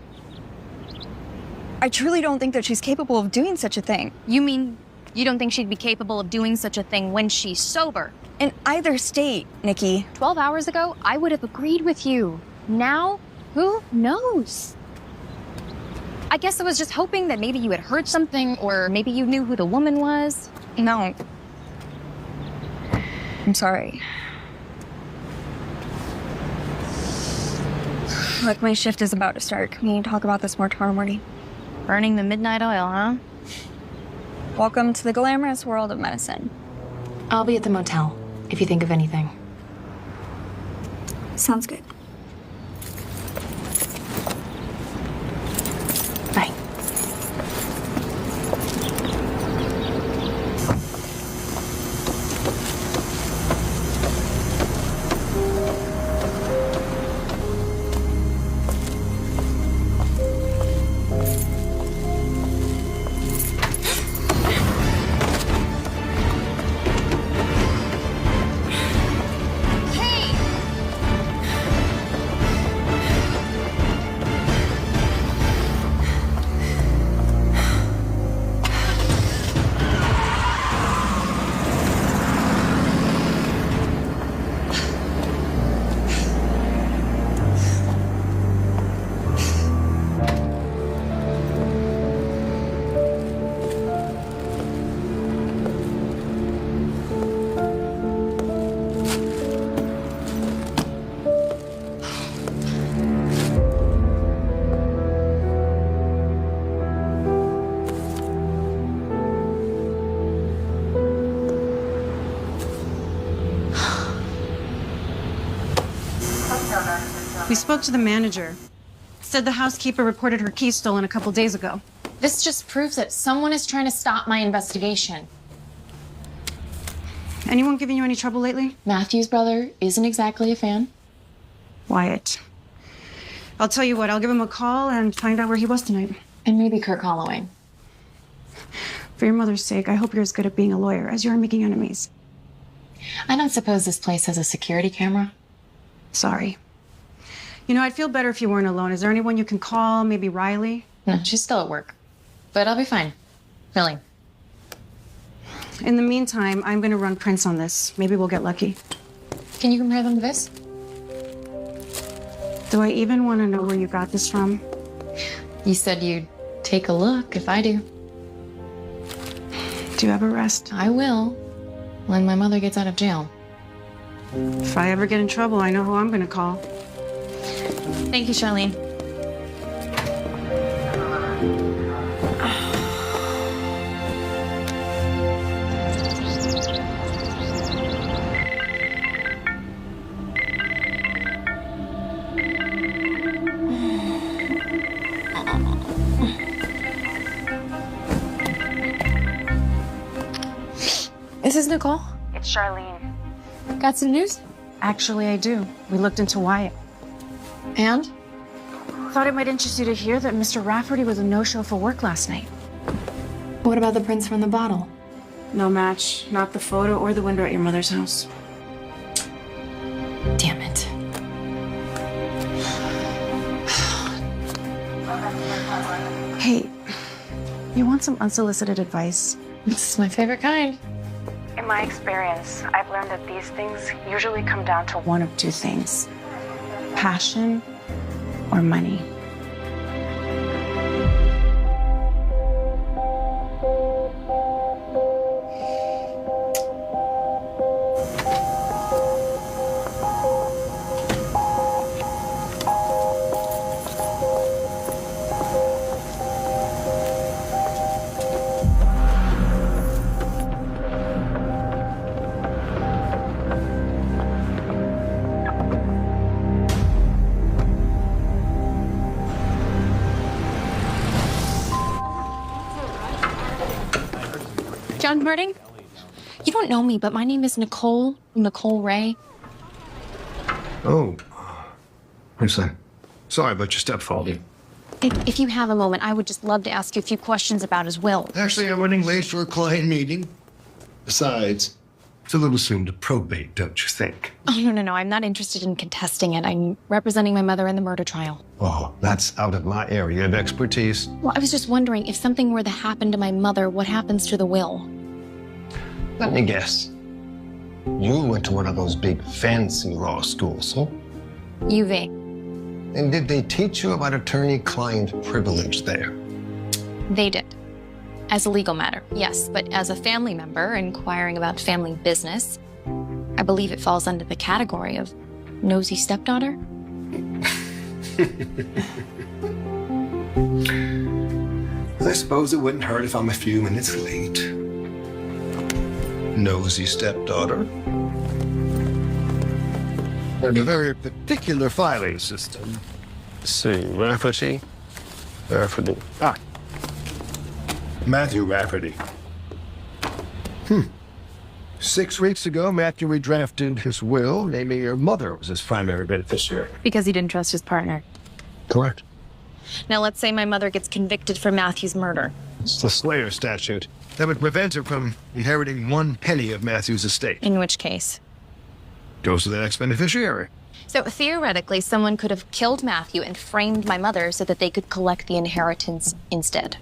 I truly don't think that she's capable of doing such a thing. You mean you don't think she'd be capable of doing such a thing when she's sober? In either state, Nikki. 12 hours ago, I would have agreed with you. Now, who knows? I guess I was just hoping that maybe you had heard something, or maybe you knew who the woman was. No. I'm sorry. Look, my shift is about to start. Can we talk about this more tomorrow morning? Burning the midnight oil, huh? Welcome to the glamorous world of medicine. I'll be at the motel, if you think of anything. Sounds good. Bye. We spoke to the manager. Said the housekeeper reported her keys stolen a couple days ago. This just proves that someone is trying to stop my investigation. Anyone giving you any trouble lately? Matthew's brother isn't exactly a fan. Wyatt. I'll tell you what, I'll give him a call and find out where he was tonight. And maybe Kirk Holloway. For your mother's sake, I hope you're as good at being a lawyer as you are making enemies. I don't suppose this place has a security camera? Sorry. You know, I'd feel better if you weren't alone. Is there anyone you can call? Maybe Riley? No, she's still at work. But I'll be fine. Really. In the meantime, I'm gonna run prints on this. Maybe we'll get lucky. Can you compare them to this? Do I even want to know where you got this from? You said you'd take a look if I do. Do you have a rest? I will, when my mother gets out of jail. If I ever get in trouble, I know who I'm gonna call. Thank you, Charlene. Is this Nicole? It's Charlene. Got some news? Actually, I do. We looked into Wyatt. And? Thought it might interest you to hear that Mr. Rafferty was a no-show for work last night. What about the prints from the bottle? No match. Not the photo or the window at your mother's house. Damn it. Hey, you want some unsolicited advice? This is my favorite kind. In my experience, I've learned that these things usually come down to one of two things: passion or money. John Birding? You don't know me, but my name is Nicole Ray. Oh. Who's that? Sorry about your stepfather. If you have a moment, I would just love to ask you a few questions about his will. Actually, I'm running late for a client meeting. Besides, it's a little soon to probate, don't you think? Oh, no. I'm not interested in contesting it. I'm representing my mother in the murder trial. Oh, that's out of my area of expertise. Well, I was just wondering, if something were to happen to my mother, what happens to the will? Let me guess. You went to one of those big fancy law schools, huh? UV. And did they teach you about attorney-client privilege there? They did. As a legal matter, yes. But as a family member inquiring about family business, I believe it falls under the category of nosy stepdaughter. I suppose it wouldn't hurt if I'm a few minutes late. Nosy stepdaughter. And a very particular filing system. Let's see, Rafferty. Ah. Matthew Rafferty. 6 weeks ago, Matthew redrafted his will, naming your mother was his primary beneficiary. Because he didn't trust his partner. Correct. Now let's say my mother gets convicted for Matthew's murder. It's the Slayer statute. That would prevent her from inheriting 1 penny of Matthew's estate. In which case? Goes to the next beneficiary. So theoretically, someone could have killed Matthew and framed my mother so that they could collect the inheritance instead.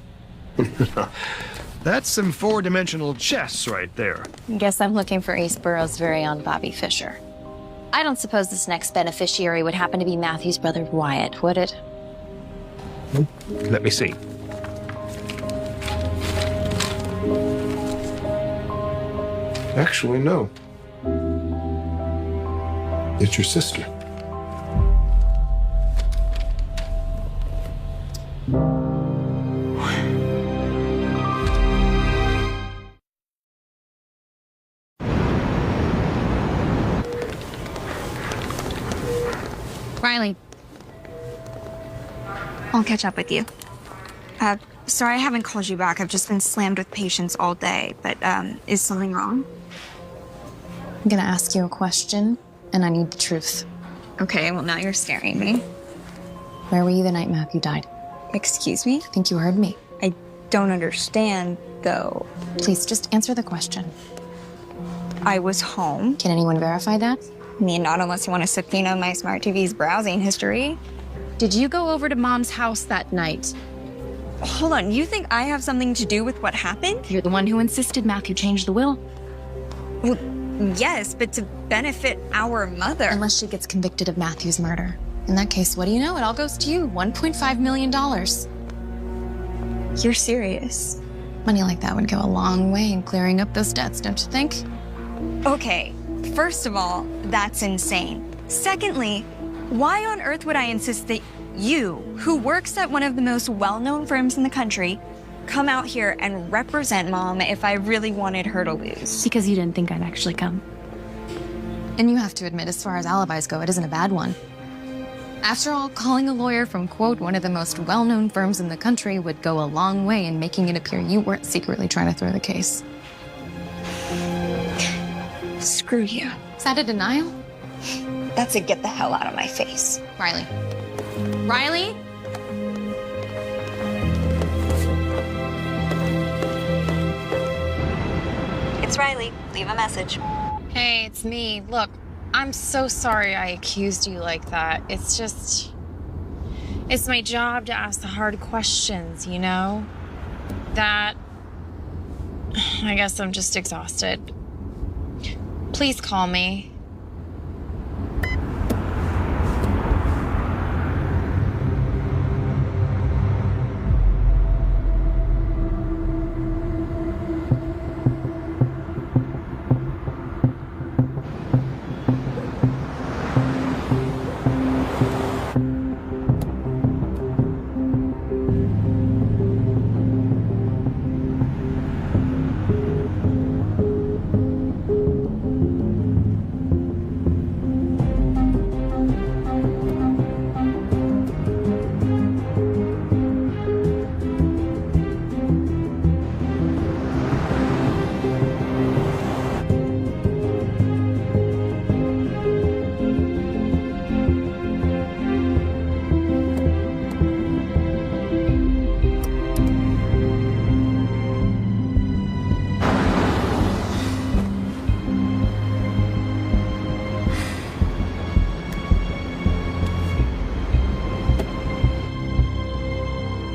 That's some 4-dimensional chess right there. Guess I'm looking for Ace Burroughs' very own Bobby Fischer. I don't suppose this next beneficiary would happen to be Matthew's brother Wyatt, would it? Let me see. Actually, no. It's your sister. Riley. I'll catch up with you. Sorry I haven't called you back. I've just been slammed with patients all day, but, is something wrong? I'm gonna ask you a question, and I need the truth. Okay, well, now you're scaring me. Where were you the night Matthew died? Excuse me? I think you heard me. I don't understand, though. Please, just answer the question. I was home. Can anyone verify that? I mean, not unless you want to subpoena my smart TV's browsing history. Did you go over to Mom's house that night? Hold on, you think I have something to do with what happened? You're the one who insisted Matthew change the will. Well, yes, but to benefit our mother. Unless she gets convicted of Matthew's murder. In that case, what do you know? It all goes to you. $1.5 million. You're serious? Money like that would go a long way in clearing up those debts, don't you think? Okay, first of all, that's insane. Secondly, why on earth would I insist that you, who works at one of the most well-known firms in the country, come out here and represent Mom if I really wanted her to lose? Because you didn't think I'd actually come. And you have to admit, as far as alibis go, it isn't a bad one. After all, calling a lawyer from, quote, one of the most well-known firms in the country would go a long way in making it appear you weren't secretly trying to throw the case. Screw you. Is that a denial? That's a get the hell out of my face. Riley. Riley? It's Riley. Leave a message. Hey, it's me. Look, I'm so sorry I accused you like that. It's my job to ask the hard questions, you know? I guess I'm just exhausted. Please call me.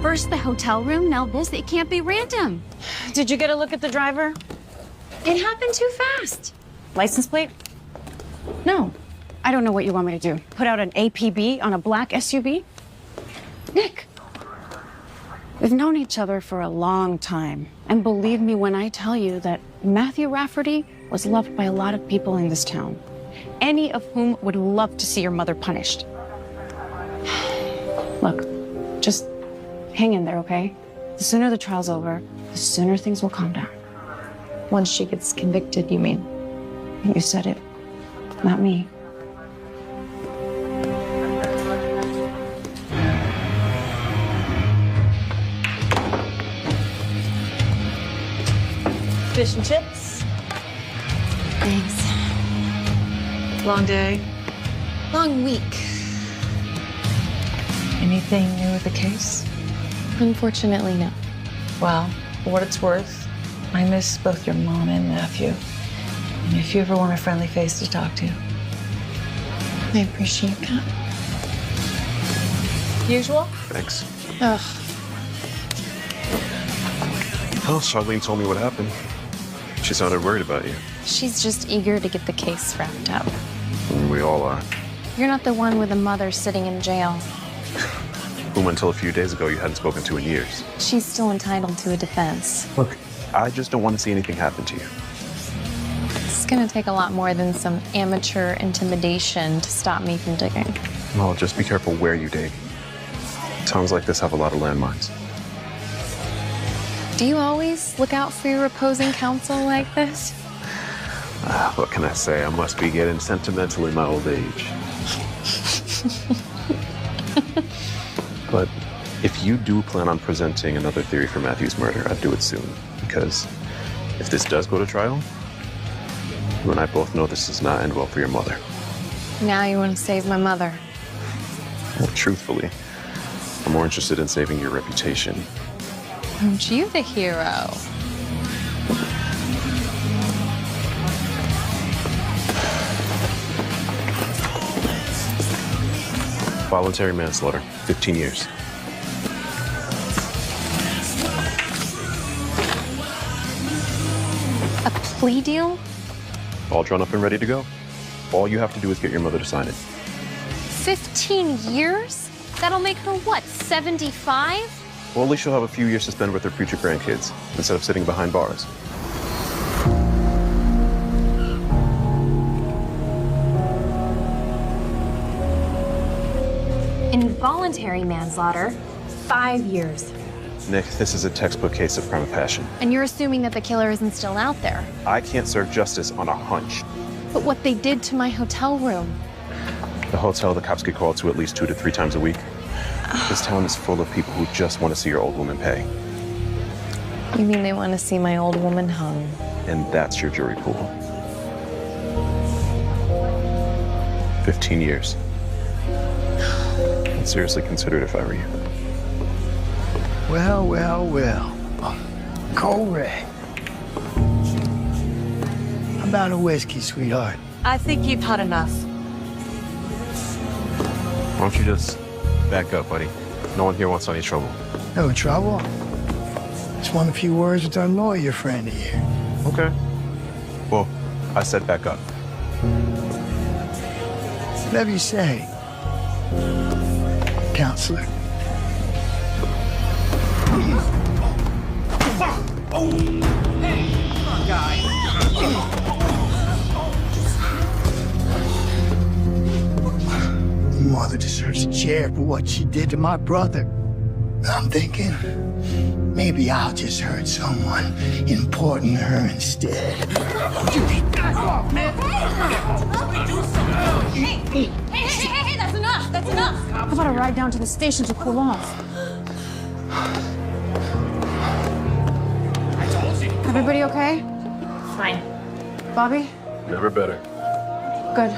First the hotel room, now this. It can't be random. Did you get a look at the driver? It happened too fast. License plate? No. I don't know what you want me to do. Put out an APB on a black SUV? Nick, we've known each other for a long time. And believe me when I tell you that Matthew Rafferty was loved by a lot of people in this town. Any of whom would love to see your mother punished. Look, just hang in there, okay? The sooner the trial's over, the sooner things will calm down. Once she gets convicted, you mean? You said it, not me. Fish and chips? Thanks. Long day. Long week. Anything new with the case? Unfortunately, no. Well, for what it's worth, I miss both your mom and Matthew. And if you ever want a friendly face to talk to. I appreciate that. Usual? Thanks. Ugh. Well, Charlene told me what happened. She sounded worried about you. She's just eager to get the case wrapped up. We all are. You're not the one with a mother sitting in jail. Whom until a few days ago you hadn't spoken to in years. She's still entitled to a defense. Look, I just don't want to see anything happen to you. It's gonna take a lot more than some amateur intimidation to stop me from digging. Well, just be careful where you dig. Towns like this have a lot of landmines. Do you always look out for your opposing counsel like this? What can I say? I must be getting sentimental in my old age. But if you do plan on presenting another theory for Matthew's murder, I'd do it soon. Because if this does go to trial, You and I both know this does not end well for your mother. Now you want to save my mother. Well, truthfully, I'm more interested in saving your reputation. Aren't you the hero? Voluntary manslaughter, 15 years. A plea deal? All drawn up and ready to go. All you have to do is get your mother to sign it. 15 years? That'll make her what, 75? Well, at least she'll have a few years to spend with her future grandkids instead of sitting behind bars. Involuntary manslaughter, 5 years. Nick, this is a textbook case of crime of passion. And you're assuming that the killer isn't still out there. I can't serve justice on a hunch. But what they did to my hotel room. The hotel the cops get called to at least 2 to 3 times a week. This town is full of people who just want to see your old woman pay. You mean they want to see my old woman hung? And that's your jury pool. 15 years. I'd seriously consider it if I were you. Well, well, well. Correct. How about a whiskey, sweetheart? I think you've had enough. Why don't you just back up, buddy? No one here wants any trouble. No trouble. Just want a few words with our lawyer friend here. Okay. Well, I said back up. Whatever you say, counselor. Oh! Hey, come on, guys. Mother deserves a chair for what she did to my brother. I'm thinking, maybe I'll just hurt someone important to her instead. Back off, man! Hey, that's enough, that's enough. How about a ride down to the station to cool off? Everybody okay? Fine. Bobby? Never better. Good.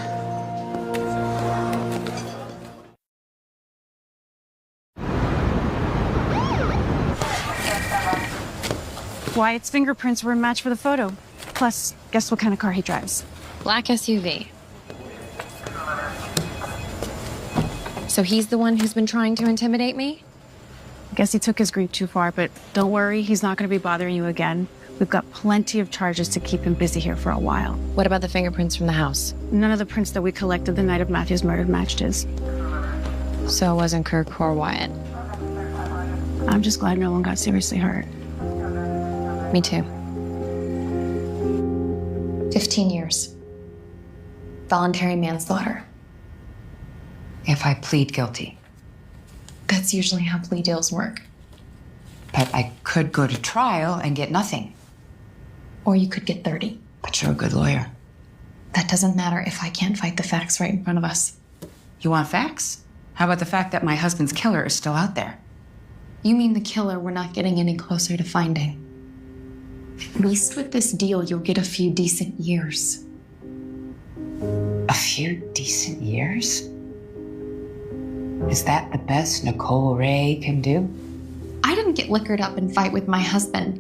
Wyatt's fingerprints were a match for the photo. Plus, guess what kind of car he drives? Black SUV. So he's the one who's been trying to intimidate me? I guess he took his grief too far, but don't worry, he's not going to be bothering you again. We've got plenty of charges to keep him busy here for a while. What about the fingerprints from the house? None of the prints that we collected the night of Matthew's murder matched his. So it wasn't Kirk or Wyatt? I'm just glad no one got seriously hurt. Me too. 15 years. Voluntary manslaughter. If I plead guilty. That's usually how plea deals work. But I could go to trial and get nothing. Or you could get 30. But you're a good lawyer. That doesn't matter if I can't fight the facts right in front of us. You want facts? How about the fact that my husband's killer is still out there? You mean the killer we're not getting any closer to finding? At least with this deal, you'll get a few decent years. A few decent years? Is that the best Nicole Ray can do? I didn't get liquored up and fight with my husband.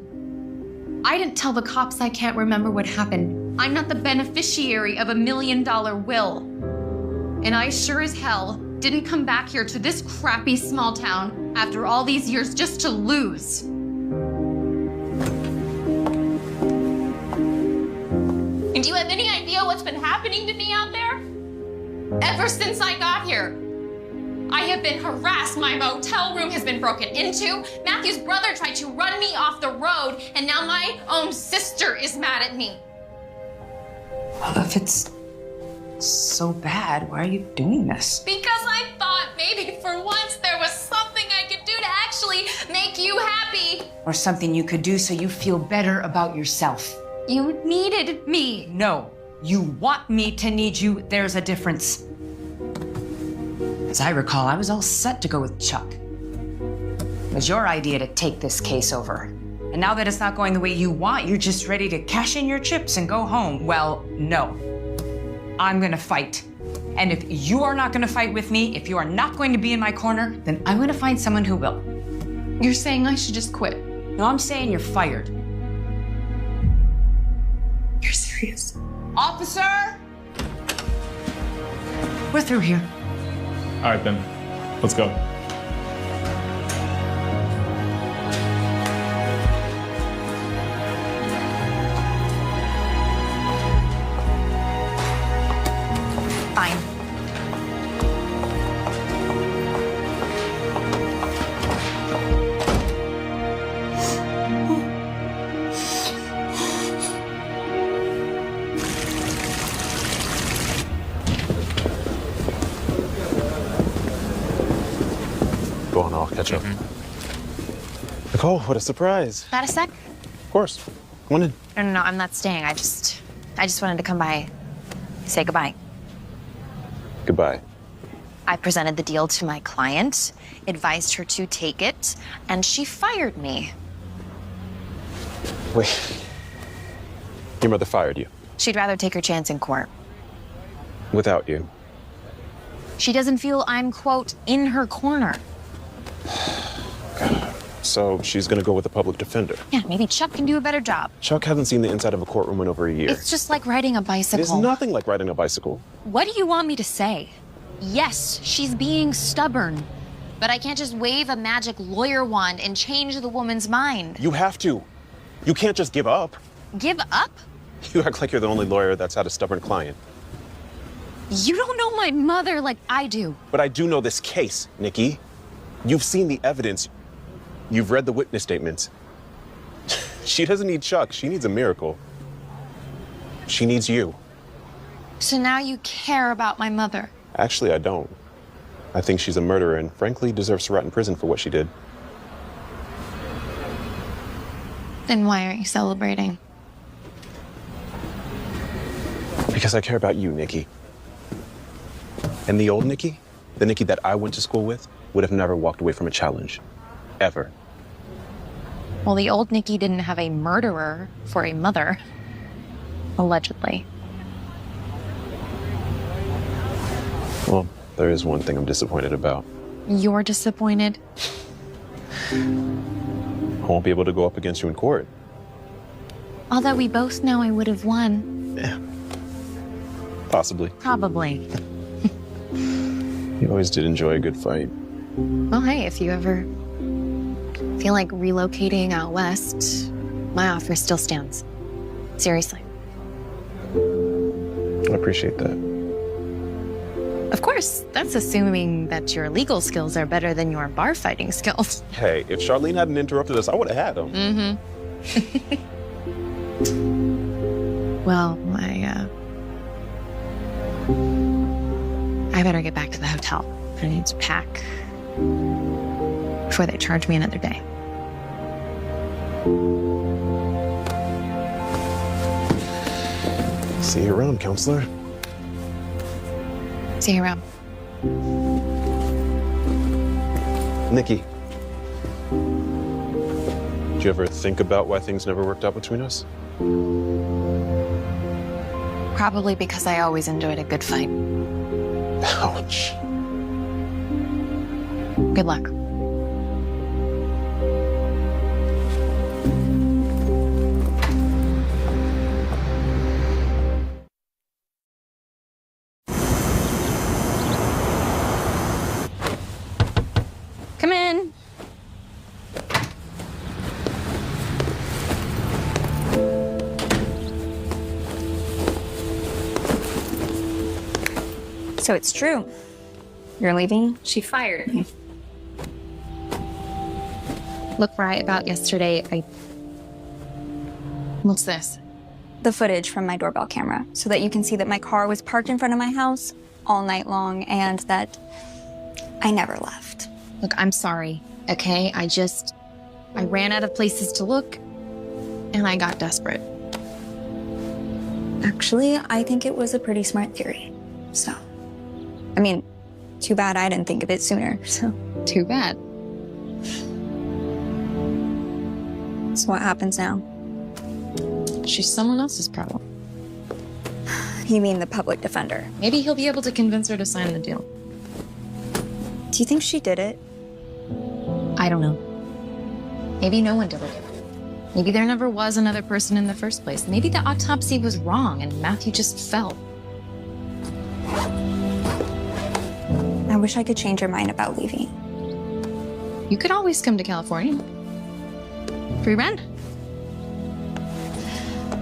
I didn't tell the cops I can't remember what happened. I'm not the beneficiary of $1 million will. And I sure as hell didn't come back here to this crappy small town after all these years just to lose. And do you have any idea what's been happening to me out there? Ever since I got here, I have been harassed. My motel room has been broken into. Matthew's brother tried to run me off the road, and now my own sister is mad at me. Well, if it's so bad, why are you doing this? Because I thought maybe for once there was something I could do to actually make you happy. Or something you could do so you feel better about yourself. You needed me. No, you want me to need you. There's a difference. As I recall, I was all set to go with Chuck. It was your idea to take this case over. And now that it's not going the way you want, you're just ready to cash in your chips and go home. Well, no. I'm gonna fight. And if you are not gonna fight with me, if you are not going to be in my corner, then I'm gonna find someone who will. You're saying I should just quit? No, I'm saying you're fired. You're serious? Officer! We're through here. All right, then. Let's go. Fine. Go on, I'll catch up. Nicole, what a surprise. Got a sec? Of course. Come on in. No, I'm not staying. I just wanted to come by, say goodbye. Goodbye. I presented the deal to my client, advised her to take it, and she fired me. Wait. Your mother fired you? She'd rather take her chance in court. Without you? She doesn't feel I'm, quote, in her corner. So she's gonna go with a public defender. Yeah, maybe Chuck can do a better job. Chuck hasn't seen the inside of a courtroom in over a year. It's just like riding a bicycle. It is nothing like riding a bicycle. What do you want me to say? Yes, she's being stubborn, but I can't just wave a magic lawyer wand and change the woman's mind. You have to. You can't just give up. Give up? You act like you're the only lawyer that's had a stubborn client. You don't know my mother like I do. But I do know this case, Nikki. You've seen the evidence. You've read the witness statements. She doesn't need Chuck. She needs a miracle. She needs you. So now you care about my mother. Actually, I don't. I think she's a murderer and frankly deserves to rot in prison for what she did. Then why aren't you celebrating? Because I care about you, Nikki. And the old Nikki, the Nikki that I went to school with, would have never walked away from a challenge. Ever. Well, the old Nikki didn't have a murderer for a mother. Allegedly. Well, there is one thing I'm disappointed about. You're disappointed? I won't be able to go up against you in court. Although we both know I would have won. Yeah. Possibly. Probably. You always did enjoy a good fight. Well, hey, if you ever feel like relocating out west, my offer still stands. Seriously. I appreciate that. Of course, that's assuming that your legal skills are better than your bar fighting skills. Hey, if Charlene hadn't interrupted us, I would have had them. Mm-hmm. Well, I better get back to the hotel. I need to pack before they charge me another day. See you around, counselor. See you around. Nikki, did you ever think about why things never worked out between us? Probably because I always enjoyed a good fight. Ouch. Good luck. Come in. So it's true. You're leaving? She fired me. Look, right about yesterday, What's this? The footage from my doorbell camera, so that you can see that my car was parked in front of my house all night long and that I never left. Look, I'm sorry, okay? I ran out of places to look, and I got desperate. Actually, I think it was a pretty smart theory. So, I mean, too bad I didn't think of it sooner, so. Too bad. So what happens now? She's someone else's problem. You mean the public defender? Maybe he'll be able to convince her to sign the deal. Do you think she did it? I don't know. Maybe no one did it. Maybe there never was another person in the first place. Maybe the autopsy was wrong and Matthew just fell. I wish I could change your mind about leaving. You could always come to California. Free rent?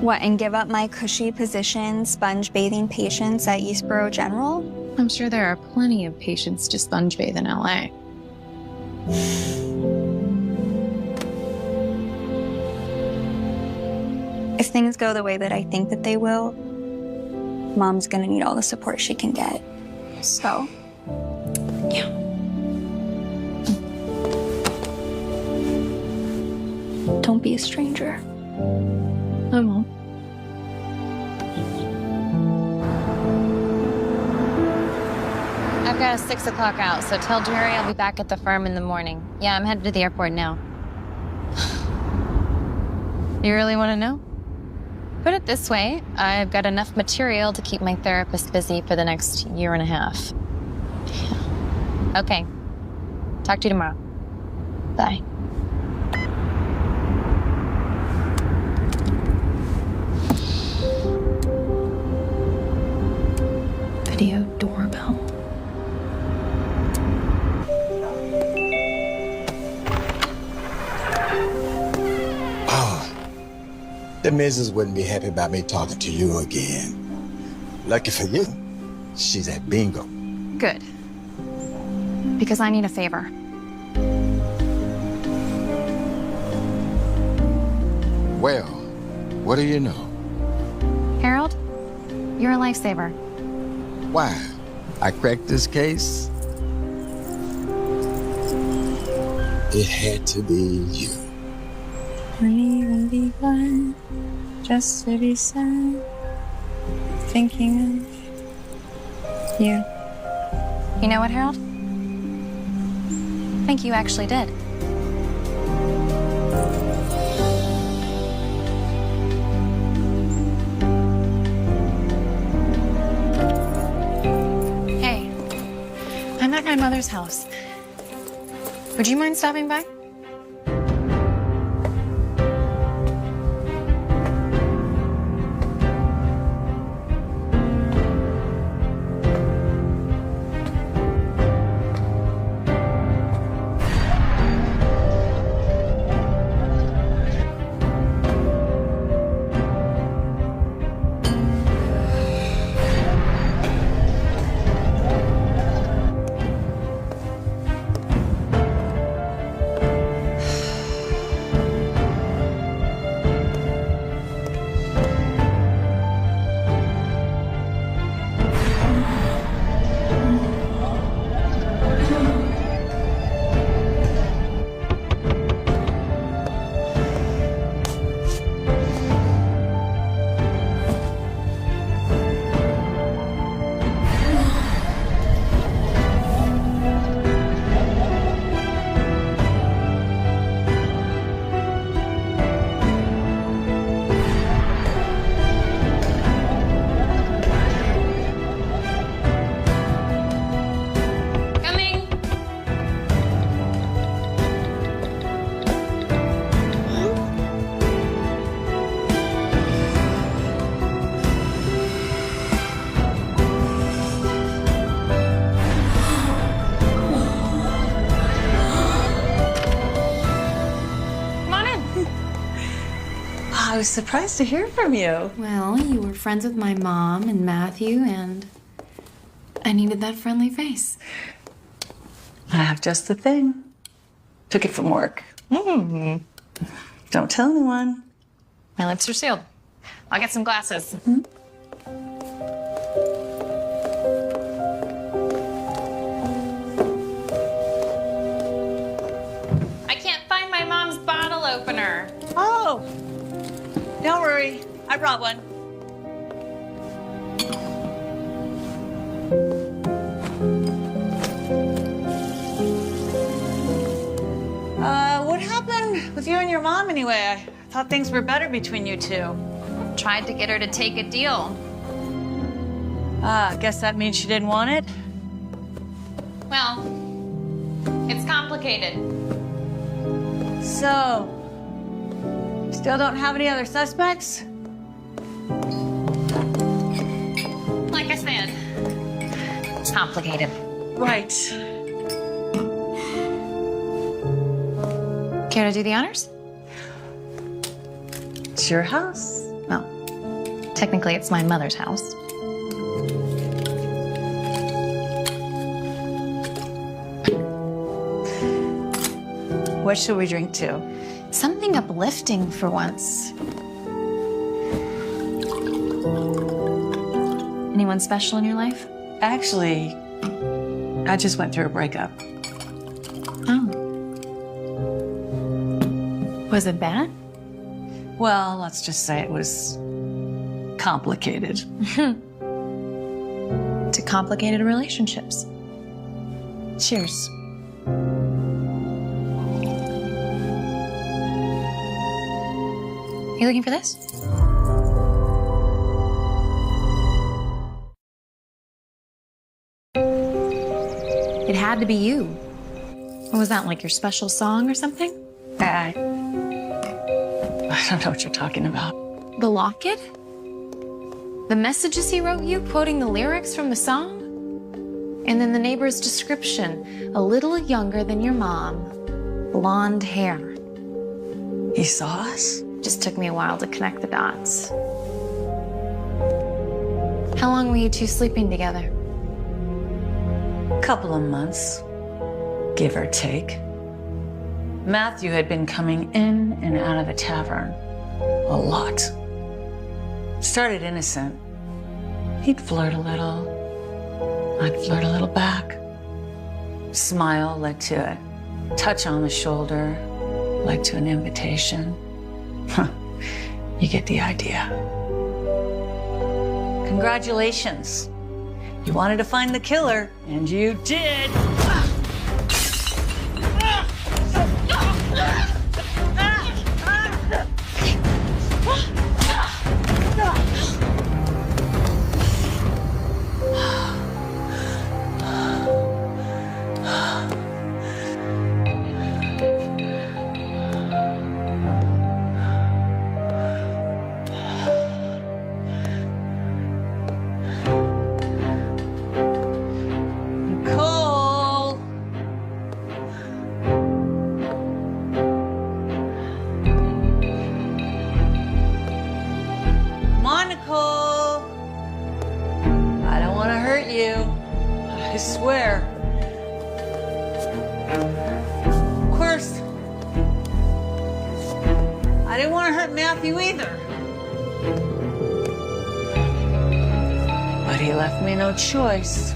What, and give up my cushy position sponge bathing patients at Eastboro General? I'm sure there are plenty of patients to sponge bathe in LA. If things go the way that I think that they will, Mom's gonna need all the support she can get. So, yeah. Don't be a stranger. I won't. I've got a 6 o'clock out, so tell Jerry I'll be back at the farm in the morning. Yeah, I'm headed to the airport now. You really want to know? Put it this way, I've got enough material to keep my therapist busy for the next year and a half. Okay. Talk to you tomorrow. Bye. Video doorbell. Oh, the missus wouldn't be happy about me talking to you again. Lucky for you, she's at bingo. Good. Because I need a favor. Well, what do you know? Harold, you're a lifesaver. Why? I cracked this case? It had to be you. Wouldn't even be glad just to be sad, thinking of you. You know what, Harold? I think you actually did. Hey, I'm at my mother's house. Would you mind stopping by? I was surprised to hear from you. Well, you were friends with my mom and Matthew, and I needed that friendly face. I have just the thing. Took it from work. Don't tell anyone. My lips are sealed. I'll get some glasses. I can't find my mom's bottle opener. Oh, don't worry. I brought one. What happened with you and your mom anyway? I thought things were better between you two. Tried to get her to take a deal. I guess that means she didn't want it? Well, it's complicated. So, still don't have any other suspects? Like I said, it's complicated. Right. Care to do the honors? It's your house. Well, technically it's my mother's house. What should we drink to? Something uplifting for once. Anyone special in your life? Actually, I just went through a breakup. Oh. Was it bad? Well, let's just say it was complicated. To complicated relationships. Cheers. You looking for this? It had to be you. What was that, like your special song or something? I don't know what you're talking about. The locket? The messages he wrote you, quoting the lyrics from the song? And then the neighbor's description, a little younger than your mom, blonde hair. He saw us? Just took me a while to connect the dots. How long were you two sleeping together? Couple of months, give or take. Matthew had been coming in and out of the tavern a lot. Started innocent. He'd flirt a little. I'd flirt a little back. Smile led to a touch on the shoulder, led to an invitation. You get the idea. Congratulations. You wanted to find the killer, and you did. I swear. Of course, I didn't want to hurt Matthew either. But he left me no choice.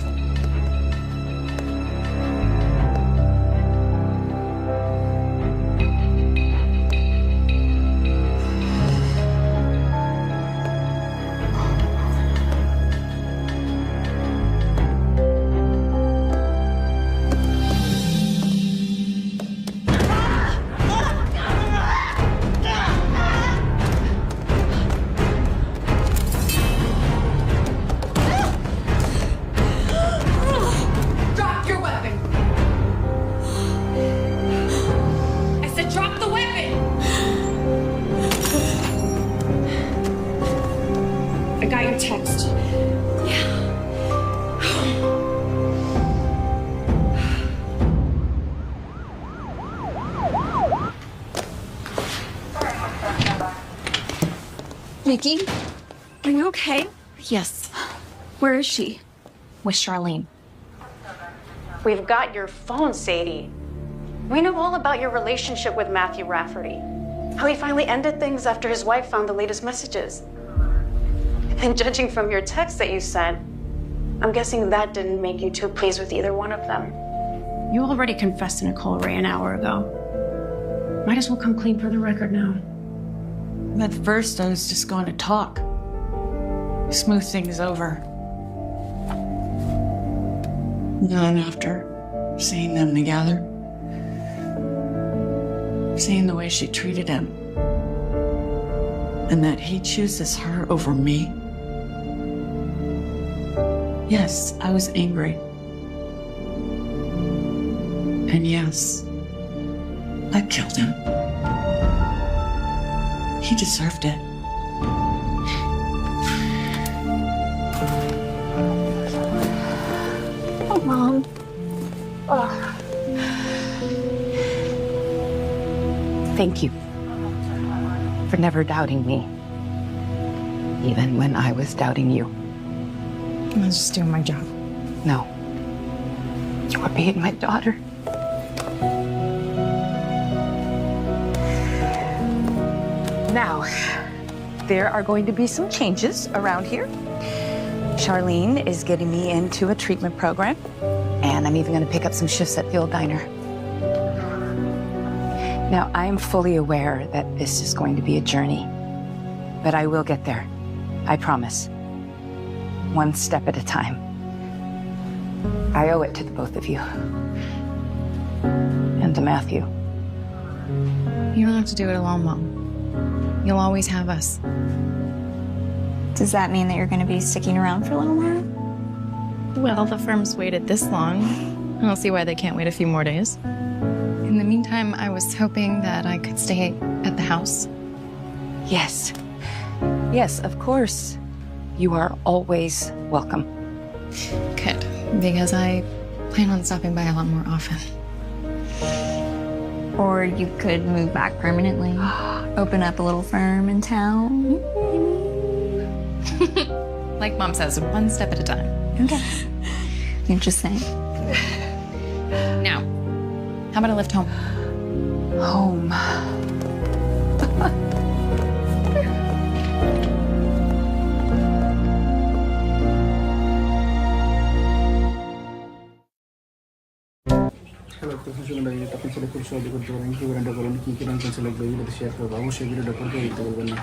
Nikki, are you okay? Yes. Where is she? With Charlene. We've got your phone, Sadie. We know all about your relationship with Matthew Rafferty. How he finally ended things after his wife found the latest messages. And judging from your text that you sent, I'm guessing that didn't make you too pleased with either one of them. You already confessed to Nicole Ray an hour ago. Might as well come clean for the record now. At first, I was just going to talk. Smooth things over. Then after seeing them together, seeing the way she treated him, and that he chooses her over me. Yes, I was angry. And yes, I killed him. He deserved it. Oh, Mom. Thank you for never doubting me, even when I was doubting you. I was just doing my job. No, you were being my daughter. Now, there are going to be some changes around here. Charlene is getting me into a treatment program, and I'm even going to pick up some shifts at the old diner. Now, I am fully aware that this is going to be a journey, but I will get there. I promise. One step at a time. I owe it to the both of you. And to Matthew. You don't have to do it alone, Mom. You'll always have us. Does that mean that you're going to be sticking around for a little while? Well, the firm's waited this long. I don't see why they can't wait a few more days. In the meantime, I was hoping that I could stay at the house. Yes. Yes, of course. You are always welcome. Good, because I plan on stopping by a lot more often. Or you could move back permanently, open up a little firm in town. Like Mom says, one step at a time. Okay. You're just saying. Now, how about a lift home? Home. Hello professional লাইফে আপনি ছেলে খুব সহজে করতে পারেন কি ব্র্যান্ডটা করুন কি কি রঙ পেন্সিল লাগবে এগুলো শেয়ার করবো অবশ্যই ভিডিওটা করতে দিতে বলবেন না